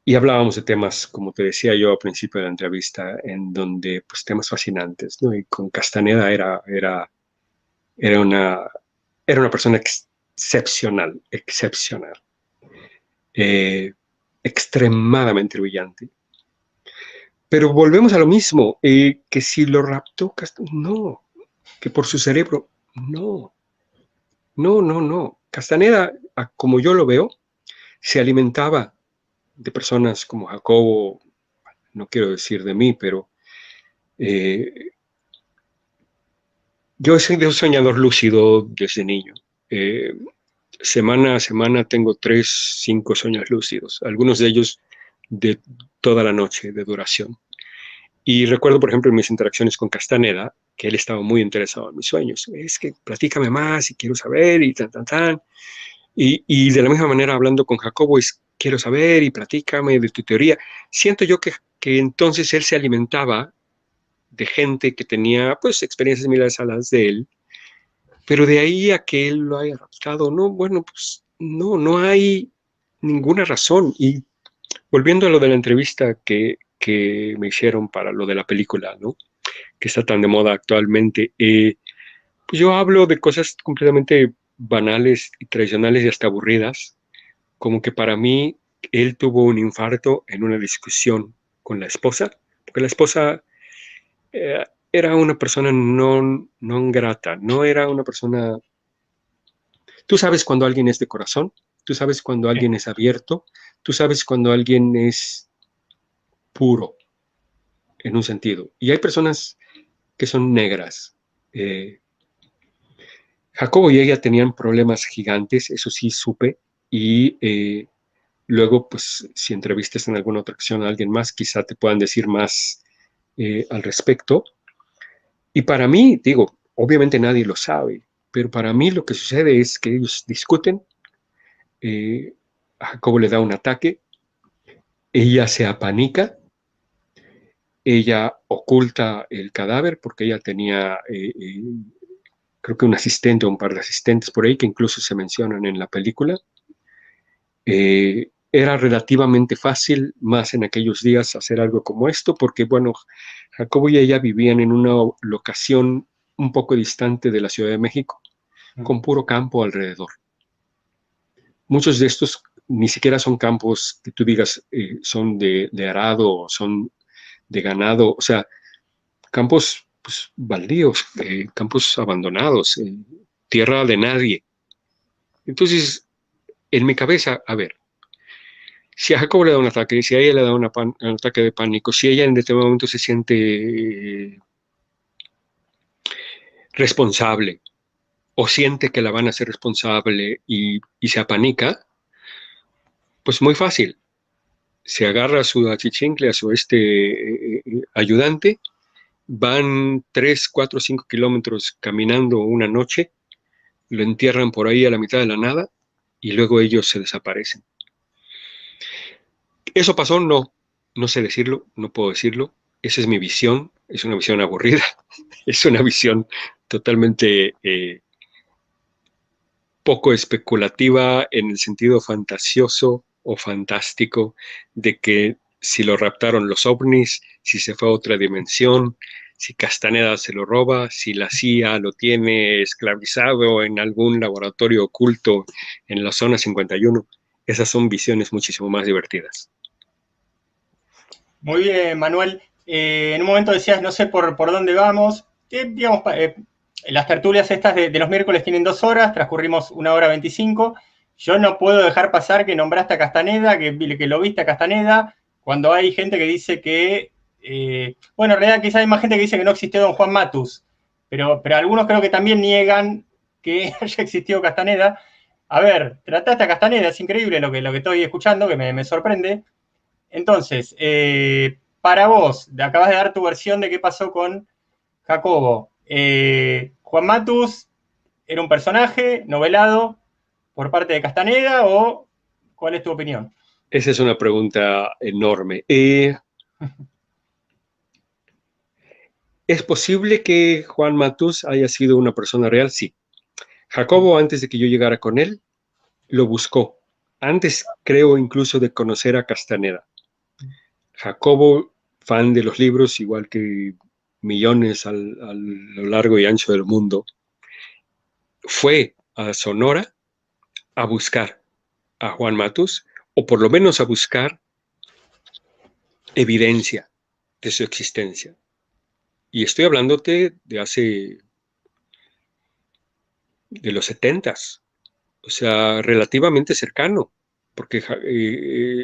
Y hablábamos de temas, como te decía yo al principio de la entrevista, en donde, pues, temas fascinantes, ¿no? Y con Castaneda era una persona excepcional, excepcional, eh, extremadamente brillante. Pero volvemos a lo mismo, que si lo raptó Castaneda, no, que por su cerebro, no, no, no, no. Castaneda, como yo lo veo, se alimentaba de personas como Jacobo, no quiero decir de mí, pero yo he sido soñador lúcido desde niño. Eh, Semana a semana tengo 3, 5 sueños lúcidos, algunos de ellos de toda la noche de duración. Y recuerdo, por ejemplo, en mis interacciones con Castaneda, que él estaba muy interesado en mis sueños. Es que platícame más y quiero saber y tan, tan, tan. Y de la misma manera hablando con Jacobo es quiero saber y platícame de tu teoría. Siento yo que entonces él se alimentaba de gente que tenía pues experiencias similares a las de él, pero de ahí a que él lo haya raptado, no, bueno, pues no, no hay ninguna razón. Y volviendo a lo de la entrevista que me hicieron para lo de la película, ¿no? Que está tan de moda actualmente, Pues yo hablo de cosas completamente banales y tradicionales y hasta aburridas, como que para mí él tuvo un infarto en una discusión con la esposa, porque la esposa eh, era una persona no grata, no era una persona. Tú sabes cuando alguien es de corazón, tú sabes cuando Sí. alguien es abierto, tú sabes cuando alguien es puro en un sentido. Y hay personas que son negras. Eh, Jacobo y ella tenían problemas gigantes, eso sí supe, y luego, pues, si entrevistas en alguna otra ocasión a alguien más, quizá te puedan decir más al respecto. Y para mí, digo, obviamente nadie lo sabe, pero para mí lo que sucede es que ellos discuten, eh, a Jacobo le da un ataque, ella se apanica, ella oculta el cadáver porque ella tenía, creo que un asistente o un par de asistentes por ahí que incluso se mencionan en la película. Era relativamente fácil, más en aquellos días, hacer algo como esto, porque, bueno, Jacobo y ella vivían en una locación un poco distante de la Ciudad de México, con puro campo alrededor. Muchos de estos ni siquiera son campos que tú digas son de arado o son de ganado, o sea, campos pues, baldíos, campos abandonados, tierra de nadie. Entonces, en mi cabeza, a ver, si a Jacob le da un ataque, si a ella le da un ataque de pánico, si ella en determinado momento se siente responsable o siente que la van a hacer responsable y se apanica, pues muy fácil. Se agarra a su achichincle, a su ayudante, van 3, 4, 5 kilómetros caminando una noche, lo entierran por ahí a la mitad de la nada y luego ellos se desaparecen. ¿Eso pasó? No, no sé decirlo, no puedo decirlo. Esa es mi visión, es una visión aburrida, es una visión totalmente poco especulativa en el sentido fantasioso o fantástico de que si lo raptaron los ovnis, si se fue a otra dimensión, si Castaneda se lo roba, si la CIA lo tiene esclavizado en algún laboratorio oculto en la zona 51. Esas son visiones muchísimo más divertidas. Muy bien, Manuel. En un momento decías, no sé por dónde vamos. Digamos, las tertulias estas de los miércoles tienen 2 horas, transcurrimos 1 hora 25. Yo no puedo dejar pasar que nombraste a Castaneda, que lo viste a Castaneda, cuando hay gente que dice que, bueno, en realidad quizá hay más gente que dice que no existió don Juan Matus, pero algunos creo que también niegan que haya existido Castaneda. A ver, trataste a Castaneda, es increíble lo que estoy escuchando, que me sorprende. Entonces, para vos, acabas de dar tu versión de qué pasó con Jacobo. ¿Juan Matus era un personaje novelado por parte de Castaneda o cuál es tu opinión? Esa es una pregunta enorme. ¿Es posible que Juan Matus haya sido una persona real? Sí. Jacobo, antes de que yo llegara con él, lo buscó. Antes, creo, incluso de conocer a Castaneda. Jacobo, fan de los libros, igual que millones a lo largo y ancho del mundo, fue a Sonora a buscar a Juan Matus, o por lo menos a buscar evidencia de su existencia. Y estoy hablándote de los 70s, o sea, relativamente cercano, porque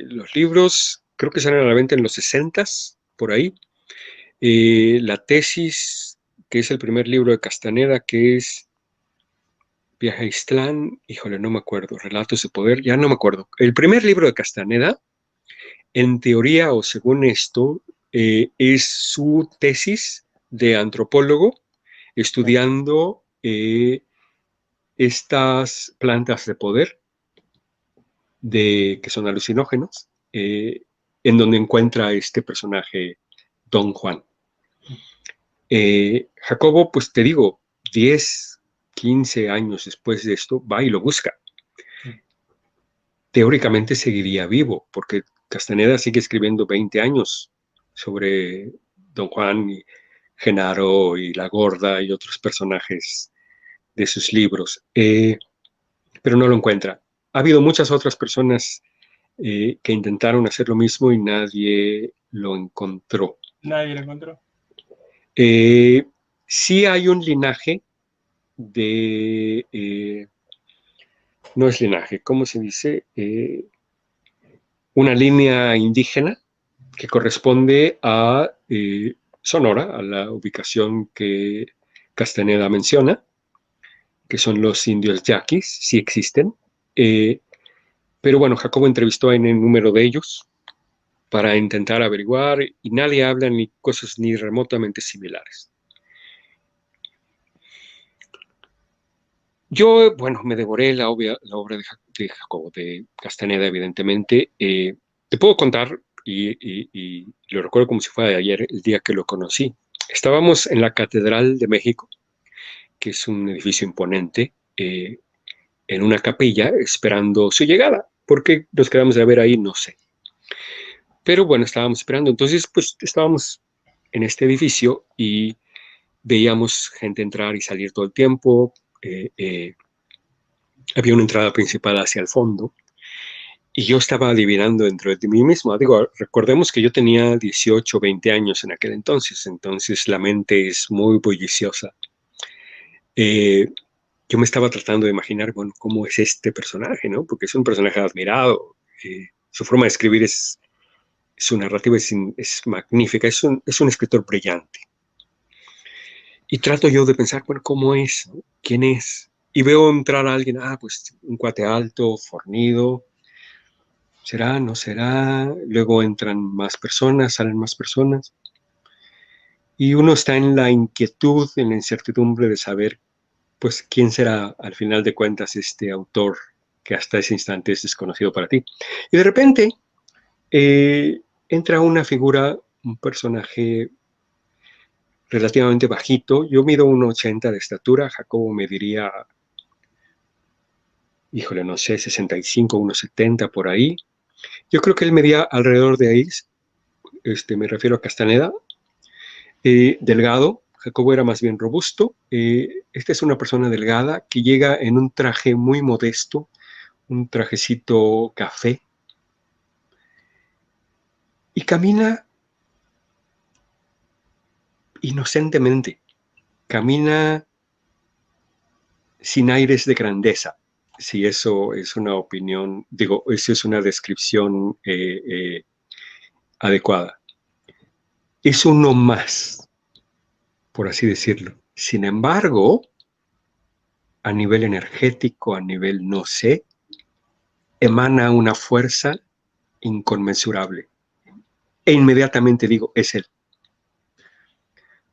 los libros creo que salen a la venta en los 60s, por ahí. La tesis, que es el primer libro de Castaneda, que es Viaje a Ixtlán, híjole, no me acuerdo, Relatos de Poder, ya no me acuerdo. El primer libro de Castaneda, en teoría o según esto, es su tesis de antropólogo estudiando estas plantas de poder que son alucinógenos, en donde encuentra este personaje, Don Juan. Jacobo, pues te digo, 10, 15 años después de esto, va y lo busca. Teóricamente seguiría vivo, porque Castaneda sigue escribiendo 20 años sobre Don Juan y Genaro y La Gorda y otros personajes de sus libros, pero no lo encuentra. Ha habido muchas otras personas que intentaron hacer lo mismo y nadie lo encontró. Nadie lo encontró. Sí hay un linaje de, no es linaje, ¿cómo se dice? Una línea indígena que corresponde a Sonora, a la ubicación que Castaneda menciona, que son los indios yaquis, sí existen. Pero bueno, Jacobo entrevistó a un número de ellos para intentar averiguar y nadie habla ni cosas ni remotamente similares. Yo, bueno, me devoré la obra de Jacobo, de Castaneda, evidentemente. Te puedo contar, y lo recuerdo como si fuera de ayer, el día que lo conocí. Estábamos en la Catedral de México, que es un edificio imponente, en una capilla, esperando su llegada. ¿Por qué nos quedamos de ver ahí? No sé. Pero bueno, estábamos esperando. Entonces, pues estábamos en este edificio y veíamos gente entrar y salir todo el tiempo. Había una entrada principal hacia el fondo y yo estaba adivinando dentro de mí mismo. Digo, recordemos que yo tenía 18, 20 años en aquel entonces la mente es muy bulliciosa. Eh, yo me estaba tratando de imaginar, bueno, cómo es este personaje, ¿no? Porque es un personaje admirado. Su forma de escribir su narrativa es magnífica, es un escritor brillante. Y trato yo de pensar, bueno, ¿cómo es? ¿No? ¿Quién es? Y veo entrar a alguien, pues un cuate alto, fornido, ¿será? ¿No será? Luego entran más personas, salen más personas. Y uno está en la inquietud, en la incertidumbre de saber, pues, quién será al final de cuentas este autor que hasta ese instante es desconocido para ti. Y de repente entra una figura, un personaje relativamente bajito. Yo mido 1,80 de estatura, Jacobo me diría, híjole, no sé, 65, 1,70 por ahí. Yo creo que él medía alrededor de ahí, me refiero a Castaneda, delgado. Jacobo era más bien robusto. Esta es una persona delgada que llega en un traje muy modesto, un trajecito café, y camina inocentemente, camina sin aires de grandeza, si eso es una opinión, digo, eso es una descripción adecuada. Es uno más, por así decirlo. Sin embargo, a nivel energético, a nivel no sé, emana una fuerza inconmensurable. E inmediatamente digo, es él.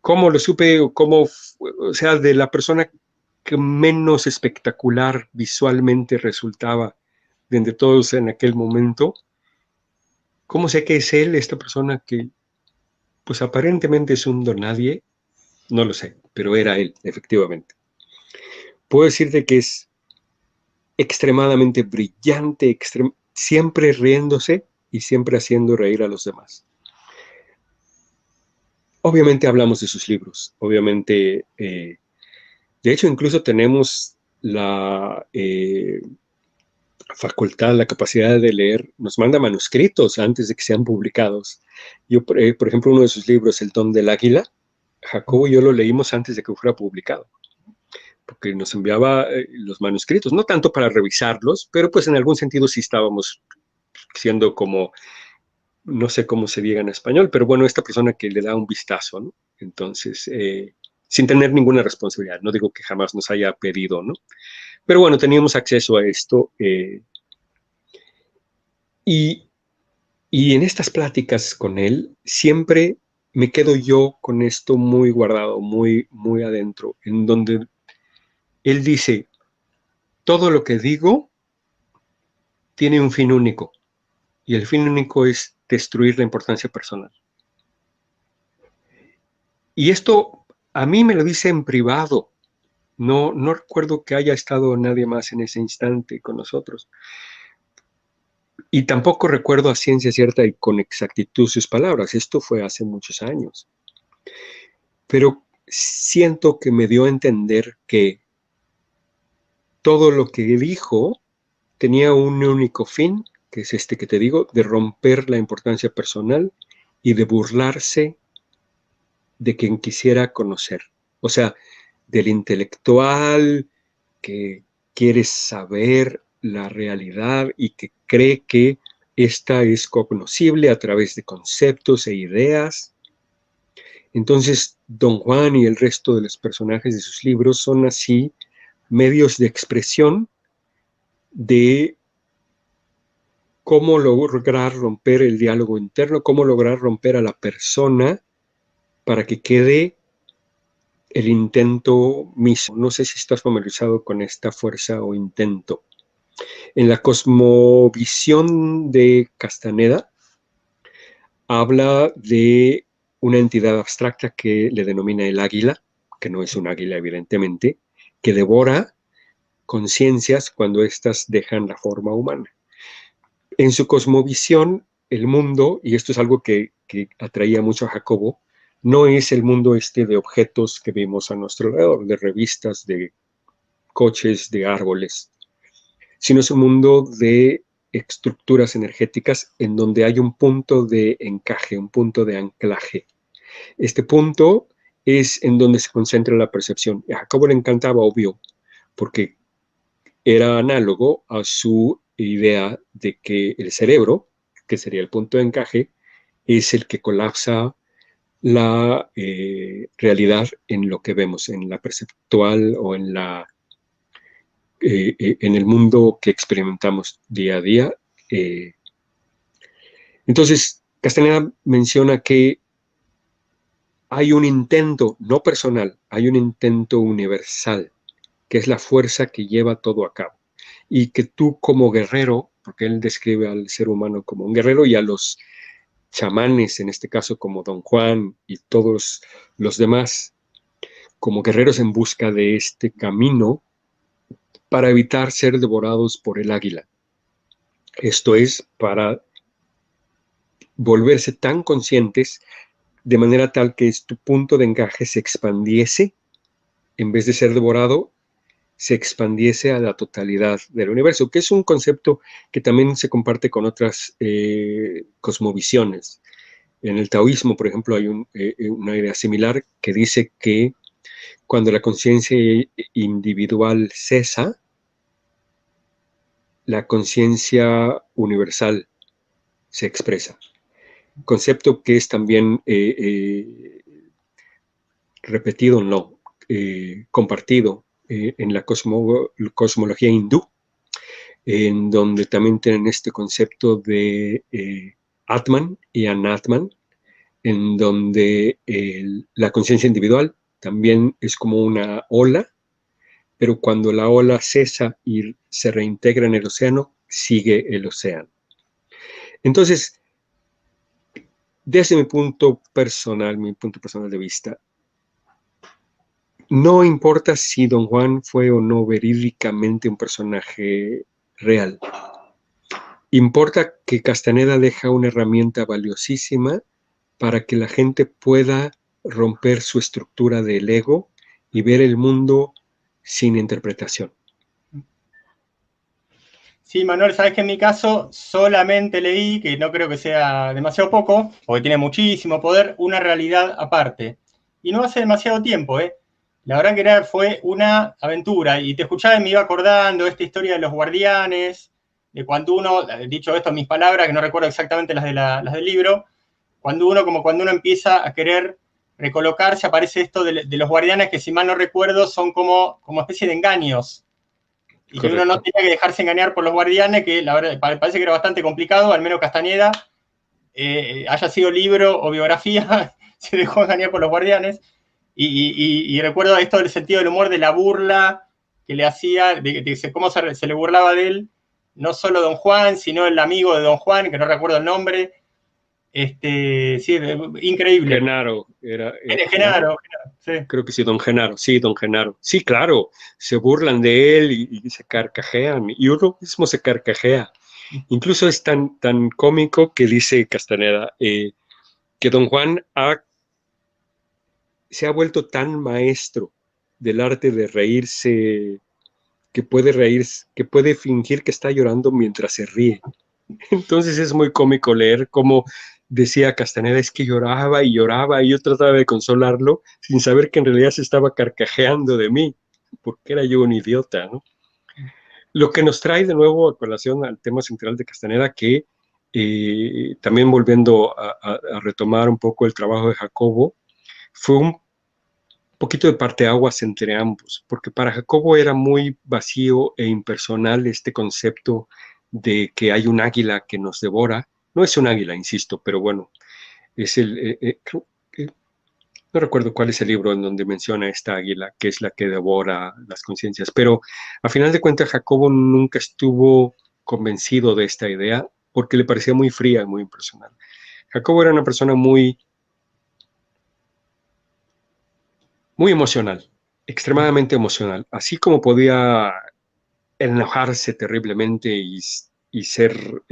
¿Cómo lo supe? O sea, de la persona que menos espectacular visualmente resultaba de entre todos en aquel momento? ¿Cómo sé que es él, esta persona que, pues aparentemente es un don nadie? No lo sé, pero era él, efectivamente. Puedo decirte que es extremadamente brillante, siempre riéndose y siempre haciendo reír a los demás. Obviamente hablamos de sus libros, obviamente, de hecho incluso tenemos la facultad, la capacidad de leer, nos manda manuscritos antes de que sean publicados. Yo, por ejemplo, uno de sus libros, El Don del Águila, Jacobo y yo lo leímos antes de que fuera publicado, porque nos enviaba los manuscritos, no tanto para revisarlos, pero pues en algún sentido sí estábamos siendo como, no sé cómo se diga en español, pero bueno, esta persona que le da un vistazo, ¿no? Entonces, sin tener ninguna responsabilidad, no digo que jamás nos haya pedido, ¿no? Pero bueno, teníamos acceso a esto y, y en estas pláticas con él siempre me quedo yo con esto muy guardado, muy, muy adentro, en donde él dice, todo lo que digo tiene un fin único, y el fin único es destruir la importancia personal. Y esto a mí me lo dice en privado. No recuerdo que haya estado nadie más en ese instante con nosotros. Y tampoco recuerdo a ciencia cierta y con exactitud sus palabras. Esto fue hace muchos años. Pero siento que me dio a entender que todo lo que dijo tenía un único fin, que es este que te digo, de romper la importancia personal y de burlarse de quien quisiera conocer. O sea, del intelectual que quiere saber la realidad y que cree que esta es cognoscible a través de conceptos e ideas. Entonces, Don Juan y el resto de los personajes de sus libros son así medios de expresión de cómo lograr romper el diálogo interno, cómo lograr romper a la persona para que quede el intento mismo. No sé si estás familiarizado con esta fuerza o intento. En la cosmovisión de Castaneda, habla de una entidad abstracta que le denomina el águila, que no es un águila evidentemente, que devora conciencias cuando éstas dejan la forma humana. En su cosmovisión, el mundo, y esto es algo que atraía mucho a Jacobo, no es el mundo este de objetos que vemos a nuestro alrededor, de revistas, de coches, de árboles, sino es un mundo de estructuras energéticas en donde hay un punto de encaje, un punto de anclaje. Este punto es en donde se concentra la percepción. A Jacobo le encantaba, obvio, porque era análogo a su idea de que el cerebro, que sería el punto de encaje, es el que colapsa la realidad en lo que vemos, en la perceptual o en el mundo que experimentamos día a día. Entonces, Castaneda menciona que hay un intento, no personal, hay un intento universal, que es la fuerza que lleva todo a cabo. Y que tú como guerrero, porque él describe al ser humano como un guerrero y a los chamanes, en este caso como Don Juan y todos los demás, como guerreros en busca de este camino para evitar ser devorados por el águila. Esto es, para volverse tan conscientes de manera tal que tu punto de encaje se expandiese, en vez de ser devorado, se expandiese a la totalidad del universo, que es un concepto que también se comparte con otras cosmovisiones. En el taoísmo, por ejemplo, hay una idea similar que dice que cuando la conciencia individual cesa, la conciencia universal se expresa. Concepto que es también repetido, no, compartido en la cosmología hindú, en donde también tienen este concepto de Atman y Anatman, en donde la conciencia individual también es como una ola, pero cuando la ola cesa y se reintegra en el océano, sigue el océano. Entonces, desde mi punto personal de vista, no importa si Don Juan fue o no verídicamente un personaje real. Importa que Castaneda deja una herramienta valiosísima para que la gente pueda romper su estructura del ego y ver el mundo sin interpretación. Sí, Manuel, sabes que en mi caso solamente leí, que no creo que sea demasiado poco, porque tiene muchísimo poder, Una realidad aparte. Y no hace demasiado tiempo, ¿eh? La verdad que fue una aventura. Y te escuchaba y me iba acordando esta historia de los guardianes, de cuando uno, dicho esto en mis palabras, que no recuerdo exactamente las del libro, cuando uno empieza a querer recolocarse, aparece esto de los guardianes que, si mal no recuerdo, son como especie de engaños. Y que uno no tenía que dejarse engañar por los guardianes, que la verdad parece que era bastante complicado, al menos Castañeda, haya sido libro o biografía, se dejó engañar por los guardianes. Y recuerdo esto del sentido del humor, de la burla que le hacía, de cómo se le burlaba de él, no solo Don Juan, sino el amigo de Don Juan, que no recuerdo el nombre. Sí, increíble. Genaro, Genaro, sí. Creo que sí, Don Genaro, sí, Don Genaro. Sí, claro, se burlan de él y se carcajean, y uno mismo se carcajea. Incluso es tan cómico que dice Castaneda que Don Juan se ha vuelto tan maestro del arte de reírse, que puede reírse, que puede fingir que está llorando mientras se ríe. Entonces es muy cómico leer cómo decía Castaneda, es que lloraba y lloraba y yo trataba de consolarlo sin saber que en realidad se estaba carcajeando de mí, porque era yo un idiota, ¿no? Lo que nos trae de nuevo a colación al tema central de Castaneda, que también volviendo a retomar un poco el trabajo de Jacobo, fue un poquito de parteaguas entre ambos, porque para Jacobo era muy vacío e impersonal este concepto de que hay un águila que nos devora. No es un águila, insisto, pero bueno, es no recuerdo cuál es el libro en donde menciona esta águila, que es la que devora las conciencias, pero a final de cuentas Jacobo nunca estuvo convencido de esta idea porque le parecía muy fría y muy impersonal. Jacobo era una persona muy emocional, extremadamente emocional, así como podía enojarse terriblemente y ser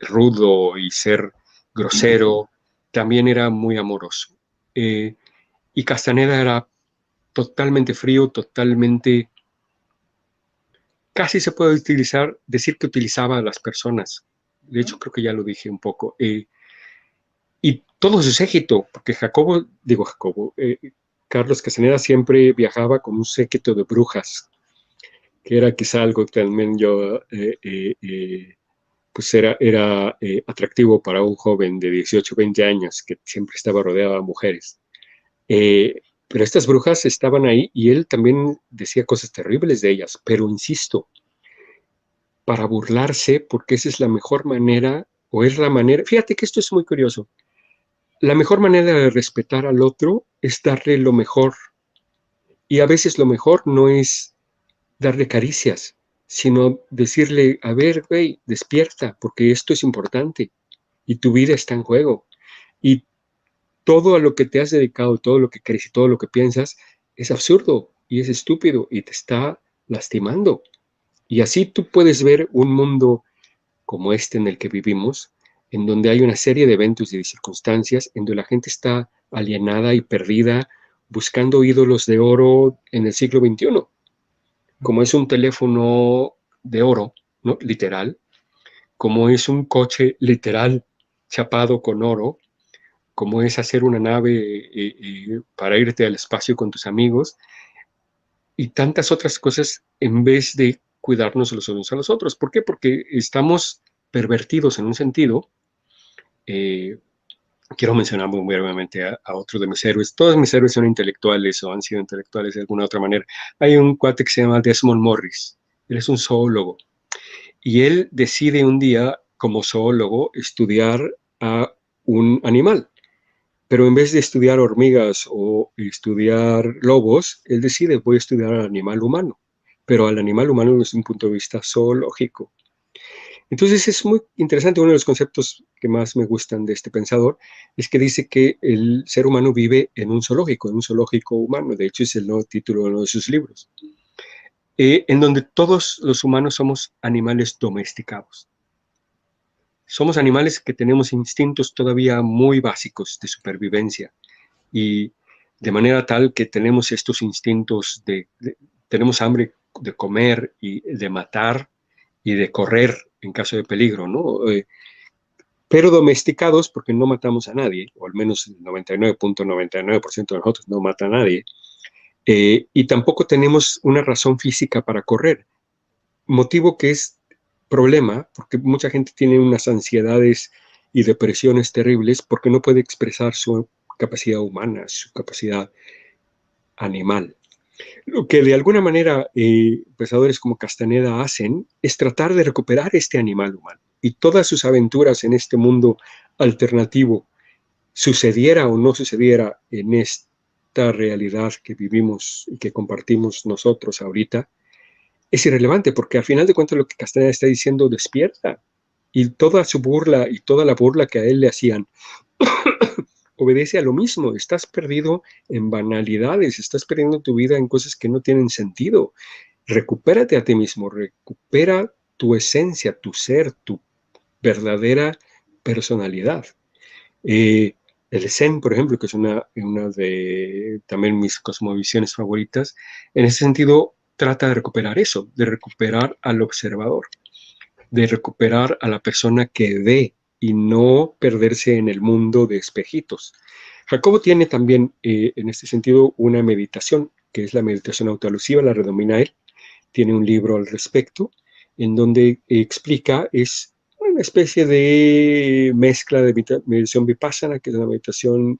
rudo y ser grosero, también era muy amoroso. Y Castaneda era totalmente frío, totalmente, casi se puede utilizar, decir que utilizaba a las personas. De hecho, creo que ya lo dije un poco. Y todo su séquito, porque Carlos Castaneda siempre viajaba con un séquito de brujas, que era quizá algo que también yo, pues era atractivo para un joven de 18, 20 años que siempre estaba rodeado de mujeres. Pero estas brujas estaban ahí y él también decía cosas terribles de ellas, pero insisto, para burlarse, porque esa es la mejor manera, o es la manera, fíjate que esto es muy curioso, la mejor manera de respetar al otro es darle lo mejor, y a veces lo mejor no es darle caricias, sino decirle, a ver, güey, despierta, porque esto es importante, y tu vida está en juego, y todo a lo que te has dedicado, todo lo que crees y todo lo que piensas es absurdo y es estúpido y te está lastimando. Y así tú puedes ver un mundo como este en el que vivimos, en donde hay una serie de eventos y de circunstancias, en donde la gente está alienada y perdida, buscando ídolos de oro en el siglo XXI, como es un teléfono de oro, ¿no? Literal, como es un coche literal chapado con oro, como es hacer una nave para irte al espacio con tus amigos y tantas otras cosas en vez de cuidarnos los unos a los otros. ¿Por qué? Porque estamos pervertidos en un sentido. Eh, Quiero mencionar muy brevemente a otro de mis héroes. Todos mis héroes son intelectuales o han sido intelectuales de alguna otra manera. Hay un cuate que se llama Desmond Morris. Él es un zoólogo y él decide un día, como zoólogo, estudiar a un animal. Pero en vez de estudiar hormigas o estudiar lobos, él decide, voy a estudiar al animal humano, pero al animal humano desde un punto de vista zoológico. Entonces es muy interesante, uno de los conceptos que más me gustan de este pensador es que dice que el ser humano vive en un zoológico humano, de hecho es el nuevo título de uno de sus libros, en donde todos los humanos somos animales domesticados. Somos animales que tenemos instintos todavía muy básicos de supervivencia y de manera tal que tenemos estos instintos tenemos hambre de comer y de matar y de correr en caso de peligro, ¿no? Pero domesticados porque no matamos a nadie, o al menos el 99.99% de nosotros no mata a nadie, y tampoco tenemos una razón física para correr, motivo que es problema porque mucha gente tiene unas ansiedades y depresiones terribles porque no puede expresar su capacidad humana, su capacidad animal. Lo que de alguna manera pensadores como Castaneda hacen es tratar de recuperar este animal humano y todas sus aventuras en este mundo alternativo, sucediera o no sucediera en esta realidad que vivimos y que compartimos nosotros ahorita, es irrelevante porque al final de cuentas lo que Castaneda está diciendo despierta y toda su burla y toda la burla que a él le hacían obedece a lo mismo. Estás perdido en banalidades, estás perdiendo tu vida en cosas que no tienen sentido. Recupérate a ti mismo, recupera tu esencia, tu ser, tu verdadera personalidad. El Zen, por ejemplo, que es una de también mis cosmovisiones favoritas, en ese sentido trata de recuperar eso, de recuperar al observador, de recuperar a la persona que ve y no perderse en el mundo de espejitos. Jacobo tiene también, en este sentido, una meditación, que es la meditación autoalusiva, la redomina él. Tiene un libro al respecto, en donde explica, es una especie de mezcla de meditación vipassana, que es una meditación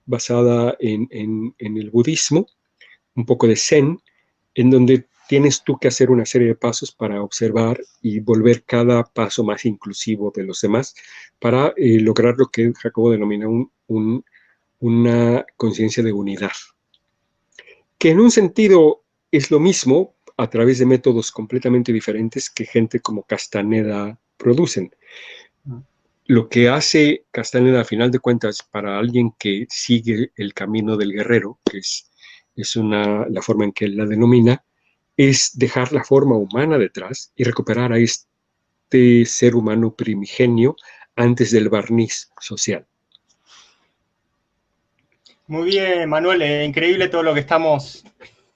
basada en el budismo, un poco de zen, en donde tienes tú que hacer una serie de pasos para observar y volver cada paso más inclusivo de los demás para lograr lo que Jacobo denomina una conciencia de unidad, que en un sentido es lo mismo a través de métodos completamente diferentes que gente como Castaneda producen. Lo que hace Castaneda, a final de cuentas, para alguien que sigue el camino del guerrero, que es la forma en que él la denomina, es dejar la forma humana detrás y recuperar a este ser humano primigenio antes del barniz social. Muy bien, Manuel, increíble todo lo que estamos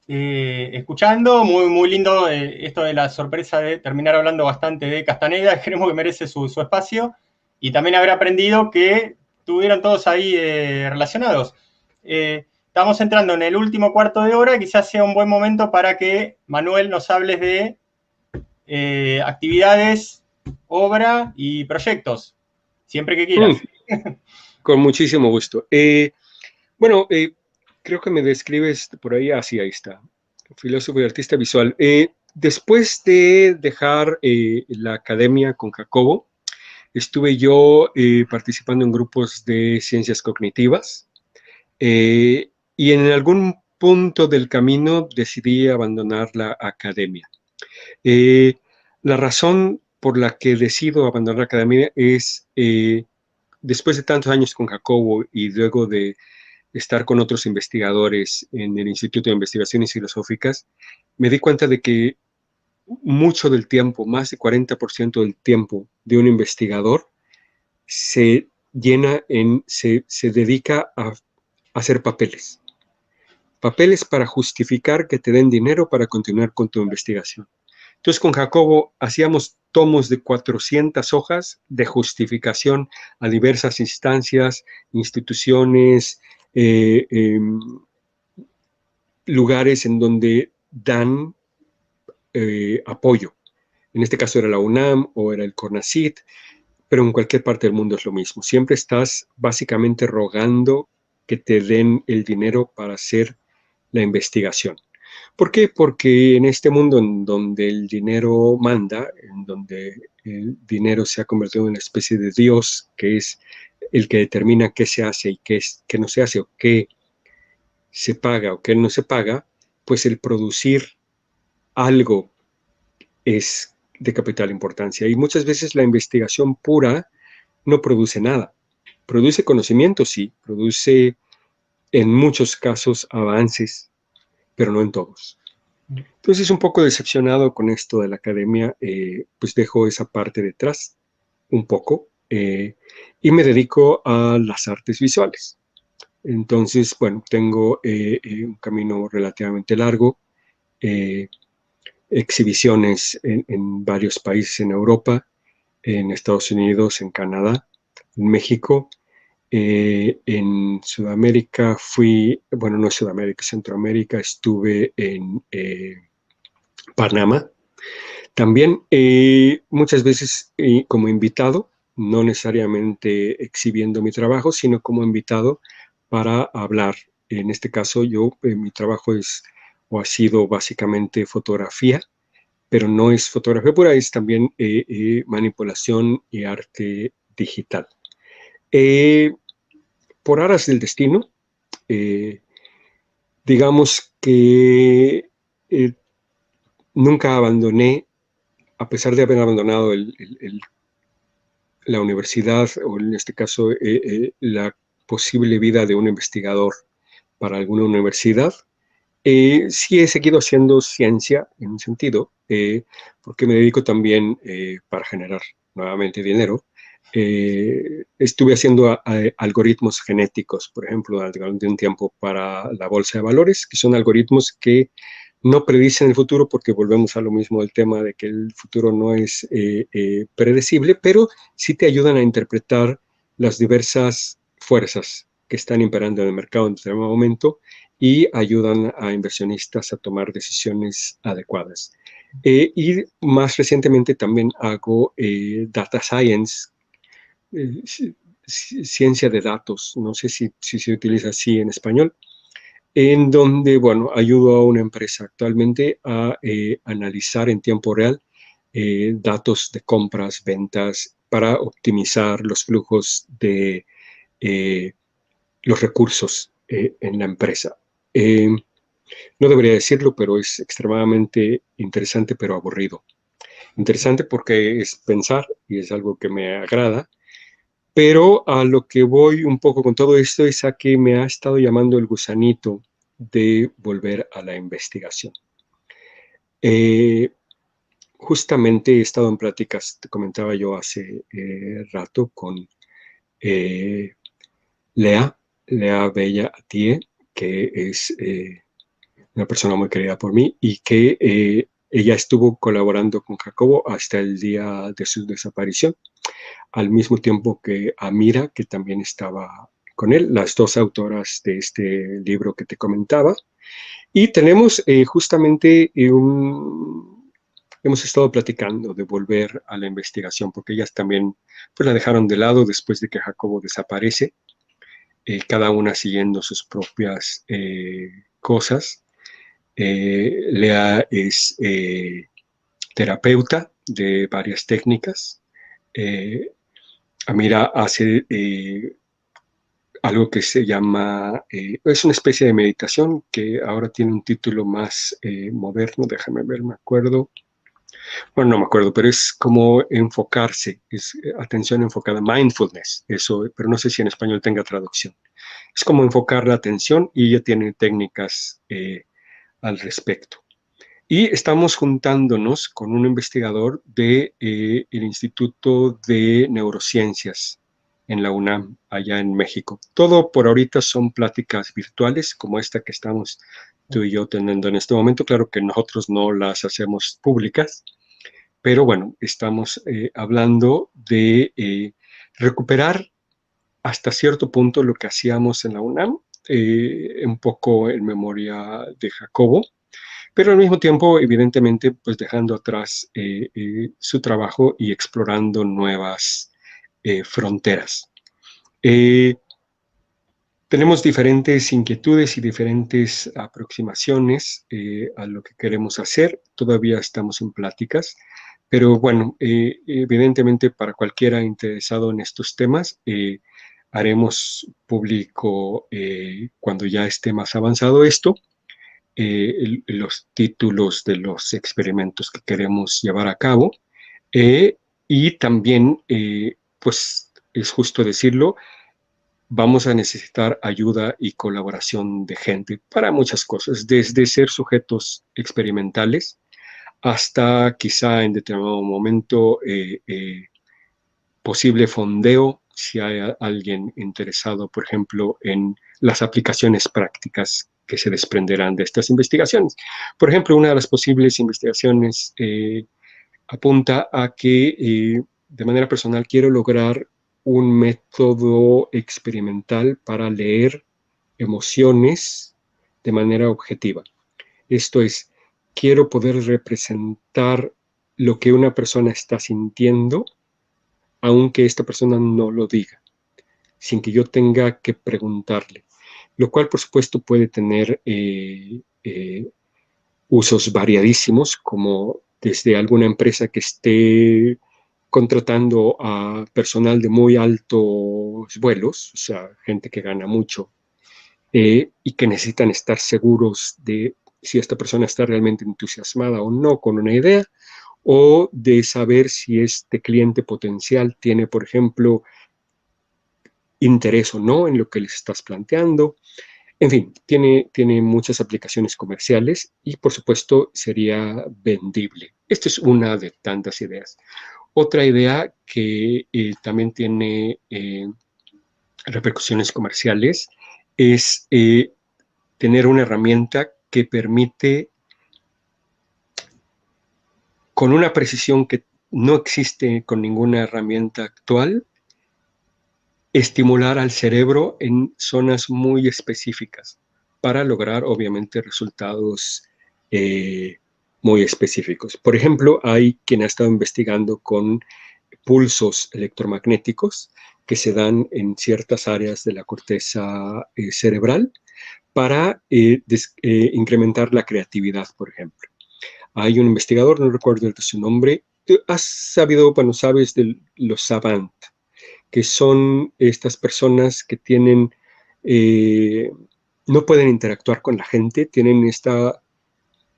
escuchando, muy, muy lindo esto de la sorpresa de terminar hablando bastante de Castaneda, creemos que merece su espacio, y también haber aprendido que estuvieron todos ahí relacionados. Estamos entrando en el último cuarto de hora, quizás sea un buen momento para que, Manuel, nos hables de actividades, obra y proyectos, siempre que quieras. Con muchísimo gusto. Bueno, creo que me describes por ahí, así ahí está, filósofo y artista visual. Después de dejar la academia con Jacobo, estuve yo participando en grupos de ciencias cognitivas y en algún punto del camino decidí abandonar la academia. La razón por la que decido abandonar la academia es, después de tantos años con Jacobo y luego de estar con otros investigadores en el Instituto de Investigaciones Filosóficas, me di cuenta de que mucho del tiempo, más de 40% del tiempo de un investigador se dedica a hacer papeles. Papeles para justificar que te den dinero para continuar con tu investigación. Entonces, con Jacobo hacíamos tomos de 400 hojas de justificación a diversas instancias, instituciones, lugares en donde dan apoyo. En este caso era la UNAM o era el CONACYT, pero en cualquier parte del mundo es lo mismo. Siempre estás básicamente rogando que te den el dinero para hacer la investigación. ¿Por qué? Porque en este mundo en donde el dinero manda, en donde el dinero se ha convertido en una especie de Dios, que es el que determina qué se hace y qué no se hace, o qué se paga o qué no se paga, pues el producir algo es de capital importancia. Y muchas veces la investigación pura no produce nada. Produce conocimiento, sí, produce en muchos casos avances, pero no en todos. Entonces, un poco decepcionado con esto de la academia, pues dejo esa parte detrás un poco y me dedico a las artes visuales. Entonces, bueno, tengo un camino relativamente largo, exhibiciones en varios países en Europa, en Estados Unidos, en Canadá, en México. En Sudamérica bueno, no Sudamérica, Centroamérica, estuve en Panamá. También muchas veces como invitado, no necesariamente exhibiendo mi trabajo, sino como invitado para hablar. En este caso, mi trabajo es o ha sido básicamente fotografía, pero no es fotografía pura, es también manipulación y arte digital. Por aras del destino, digamos que nunca abandoné, a pesar de haber abandonado la universidad, o en este caso la posible vida de un investigador para alguna universidad, sí he seguido haciendo ciencia en un sentido, porque me dedico también para generar nuevamente dinero. Estuve haciendo algoritmos genéticos, por ejemplo, durante un tiempo para la bolsa de valores, que son algoritmos que no predicen el futuro porque volvemos a lo mismo del tema de que el futuro no es predecible, pero sí te ayudan a interpretar las diversas fuerzas que están imperando en el mercado en determinado momento y ayudan a inversionistas a tomar decisiones adecuadas. Y más recientemente también hago data science, eh, ciencia de datos, no sé si se utiliza así en español, en donde, bueno, ayudo a una empresa actualmente a analizar en tiempo real datos de compras, ventas, para optimizar los flujos de eh, los recursos en la empresa. No debería decirlo, pero es extremadamente interesante, pero aburrido. Interesante porque es pensar y es algo que me agrada, pero a lo que voy un poco con todo esto es a que me ha estado llamando el gusanito de volver a la investigación. Eh, Justamente he estado en pláticas, te comentaba yo hace rato, con eh, Lea, Lea Bella Atie, que es una persona muy querida por mí y que ella estuvo colaborando con Jacobo hasta el día de su desaparición, al mismo tiempo que Amira, que también estaba con él, las dos autoras de este libro que te comentaba. Y tenemos justamente hemos estado platicando de volver a la investigación, porque ellas también pues, la dejaron de lado después de que Jacobo desaparece, cada una siguiendo sus propias cosas. Lea es terapeuta de varias técnicas. Eh, Amira hace algo que se llama, es una especie de meditación que ahora tiene un título más moderno, déjame ver, me acuerdo. Bueno, no me acuerdo, pero es como enfocarse, es atención enfocada, mindfulness, eso, pero no sé si en español tenga traducción. Es como enfocar la atención y ella tiene técnicas al respecto. Y estamos juntándonos con un investigador del Instituto de Neurociencias en la UNAM, allá en México. Todo por ahorita son pláticas virtuales, como esta que estamos tú y yo teniendo en este momento. Claro que nosotros no las hacemos públicas, pero bueno, estamos hablando de recuperar hasta cierto punto lo que hacíamos en la UNAM, un poco en memoria de Jacobo, pero al mismo tiempo, evidentemente, pues dejando atrás su trabajo y explorando nuevas fronteras. Eh, Tenemos diferentes inquietudes y diferentes aproximaciones a lo que queremos hacer. Todavía estamos en pláticas, pero bueno, evidentemente para cualquiera interesado en estos temas, haremos público cuando ya esté más avanzado esto los títulos de los experimentos que queremos llevar a cabo y también, pues es justo decirlo, vamos a necesitar ayuda y colaboración de gente para muchas cosas, desde ser sujetos experimentales hasta quizá en determinado momento posible fondeo si hay alguien interesado, por ejemplo, en las aplicaciones prácticas que se desprenderán de estas investigaciones. Por ejemplo, una de las posibles investigaciones apunta a que de manera personal quiero lograr un método experimental para leer emociones de manera objetiva. Esto es, quiero poder representar lo que una persona está sintiendo, aunque esta persona no lo diga, sin que yo tenga que preguntarle, lo cual por supuesto puede tener usos variadísimos, como desde alguna empresa que esté contratando a personal de muy altos vuelos, o sea, gente que gana mucho, y que necesitan estar seguros de si esta persona está realmente entusiasmada o no con una idea, o de saber si este cliente potencial tiene, por ejemplo, interés o no en lo que les estás planteando. En fin, tiene muchas aplicaciones comerciales y por supuesto sería vendible. Esta es una de tantas ideas. Otra idea que también tiene repercusiones comerciales es tener una herramienta que permite con una precisión que no existe con ninguna herramienta actual, estimular al cerebro en zonas muy específicas para lograr, obviamente, resultados muy específicos. Por ejemplo, hay quien ha estado investigando con pulsos electromagnéticos que se dan en ciertas áreas de la corteza cerebral para incrementar la creatividad, por ejemplo. Hay un investigador, no recuerdo su nombre, has sabido, bueno, sabes de los savant, que son estas personas que tienen, no pueden interactuar con la gente, tienen esta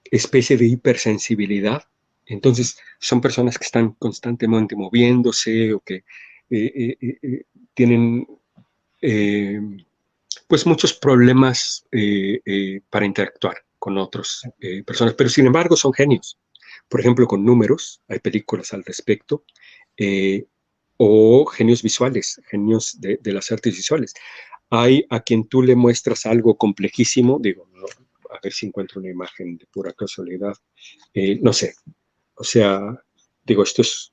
especie de hipersensibilidad. Entonces, son personas que están constantemente moviéndose o que tienen pues muchos problemas para interactuar con otras personas, pero sin embargo son genios. Por ejemplo, con números, hay películas al respecto, o genios visuales, genios de las artes visuales. Hay a quien tú le muestras algo complejísimo, digo, no, a ver si encuentro una imagen de pura casualidad, no sé, o sea, digo, es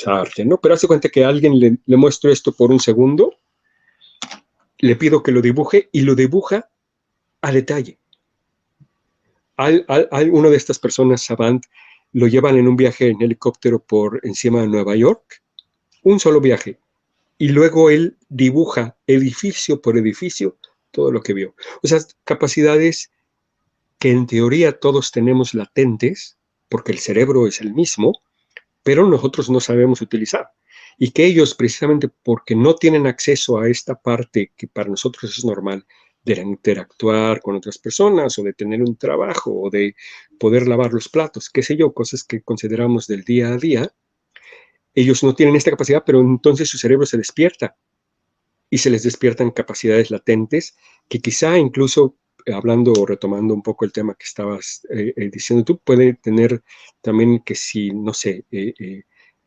arte, ¿no? Pero hace cuenta que a alguien le muestro esto por un segundo, le pido que lo dibuje y lo dibuja a detalle. Uno de estas personas, Savant, lo llevan en un viaje en helicóptero por encima de Nueva York, un solo viaje, y luego él dibuja edificio por edificio todo lo que vio. O sea, capacidades que en teoría todos tenemos latentes, porque el cerebro es el mismo, pero nosotros no sabemos utilizar. Y que ellos, precisamente porque no tienen acceso a esta parte que para nosotros es normal, de interactuar con otras personas o de tener un trabajo o de poder lavar los platos, qué sé yo, cosas que consideramos del día a día, ellos no tienen esta capacidad, pero entonces su cerebro se despierta y se les despiertan capacidades latentes que quizá incluso, hablando o retomando un poco el tema que estabas diciendo tú, puede tener también que si, no sé,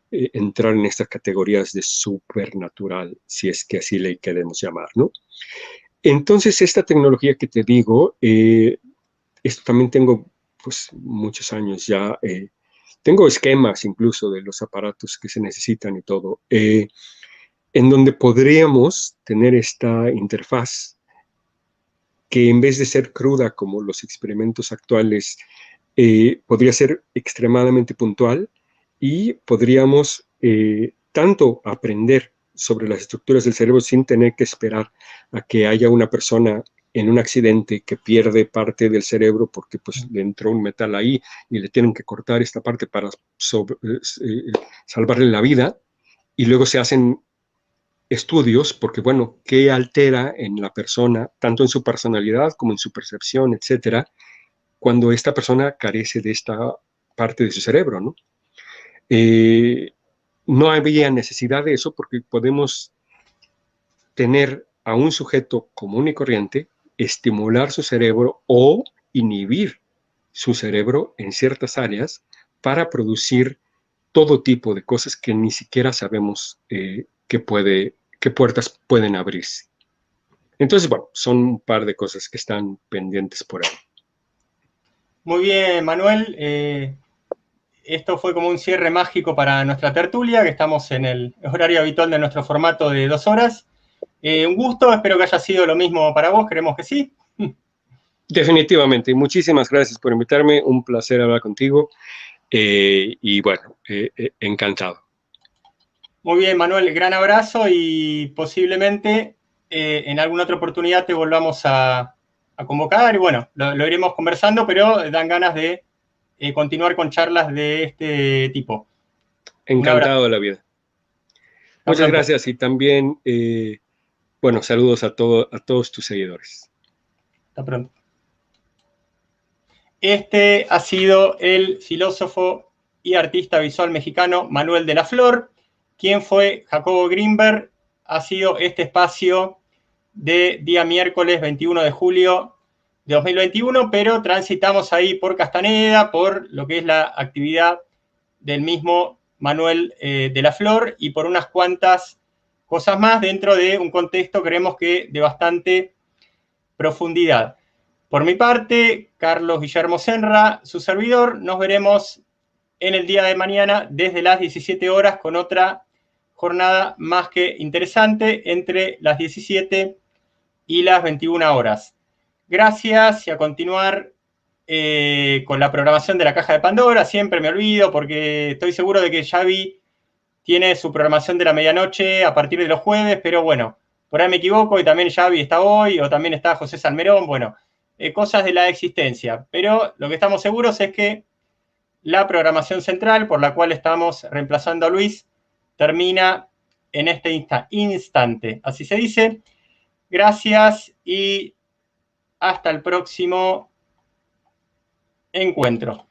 entrar en estas categorías de supernatural, si es que así le queremos llamar, ¿no? Entonces, esta tecnología que te digo, esto también tengo pues muchos años ya, tengo esquemas incluso de los aparatos que se necesitan y todo, en donde podríamos tener esta interfaz que en vez de ser cruda como los experimentos actuales, podría ser extremadamente puntual y podríamos tanto aprender sobre las estructuras del cerebro sin tener que esperar a que haya una persona en un accidente que pierde parte del cerebro porque pues le entró un metal ahí y le tienen que cortar esta parte para salvarle la vida, y luego se hacen estudios, porque bueno, ¿qué altera en la persona, tanto en su personalidad como en su percepción, etcétera, cuando esta persona carece de esta parte de su cerebro, ¿no? No había necesidad de eso porque podemos tener a un sujeto común y corriente, estimular su cerebro o inhibir su cerebro en ciertas áreas para producir todo tipo de cosas que ni siquiera sabemos qué puertas pueden abrirse. Entonces, bueno, son un par de cosas que están pendientes por ahí. Muy bien, Manuel. Esto fue como un cierre mágico para nuestra tertulia, que estamos en el horario habitual de nuestro formato de 2 horas. Un gusto, espero que haya sido lo mismo para vos, creemos que sí. Definitivamente, muchísimas gracias por invitarme, un placer hablar contigo y bueno, encantado. Muy bien, Manuel, gran abrazo y posiblemente en alguna otra oportunidad te volvamos a convocar y bueno, lo iremos conversando, pero dan ganas de continuar con charlas de este tipo. Encantado de la vida. Muchas pronto. gracias y también, bueno, saludos a todos tus seguidores. Hasta pronto. Este ha sido el filósofo y artista visual mexicano Manuel de la Flor. ¿Quién fue Jacobo Grinberg? Ha sido este espacio de día miércoles 21 de julio de 2021, pero transitamos ahí por Castaneda, por lo que es la actividad del mismo Manuel de la Flor y por unas cuantas cosas más dentro de un contexto, creemos que de bastante profundidad. Por mi parte, Carlos Guillermo Senra, su servidor, nos veremos en el día de mañana desde las 17 horas con otra jornada más que interesante entre las 17 y las 21 horas. Gracias y a continuar con la programación de la Caja de Pandora. Siempre me olvido porque estoy seguro de que Xavi tiene su programación de la medianoche a partir de los jueves, pero bueno, por ahí me equivoco y también Xavi está hoy o también está José Salmerón, bueno, cosas de la existencia. Pero lo que estamos seguros es que la programación central por la cual estamos reemplazando a Luis termina en este instante. Así se dice. Gracias y hasta el próximo encuentro.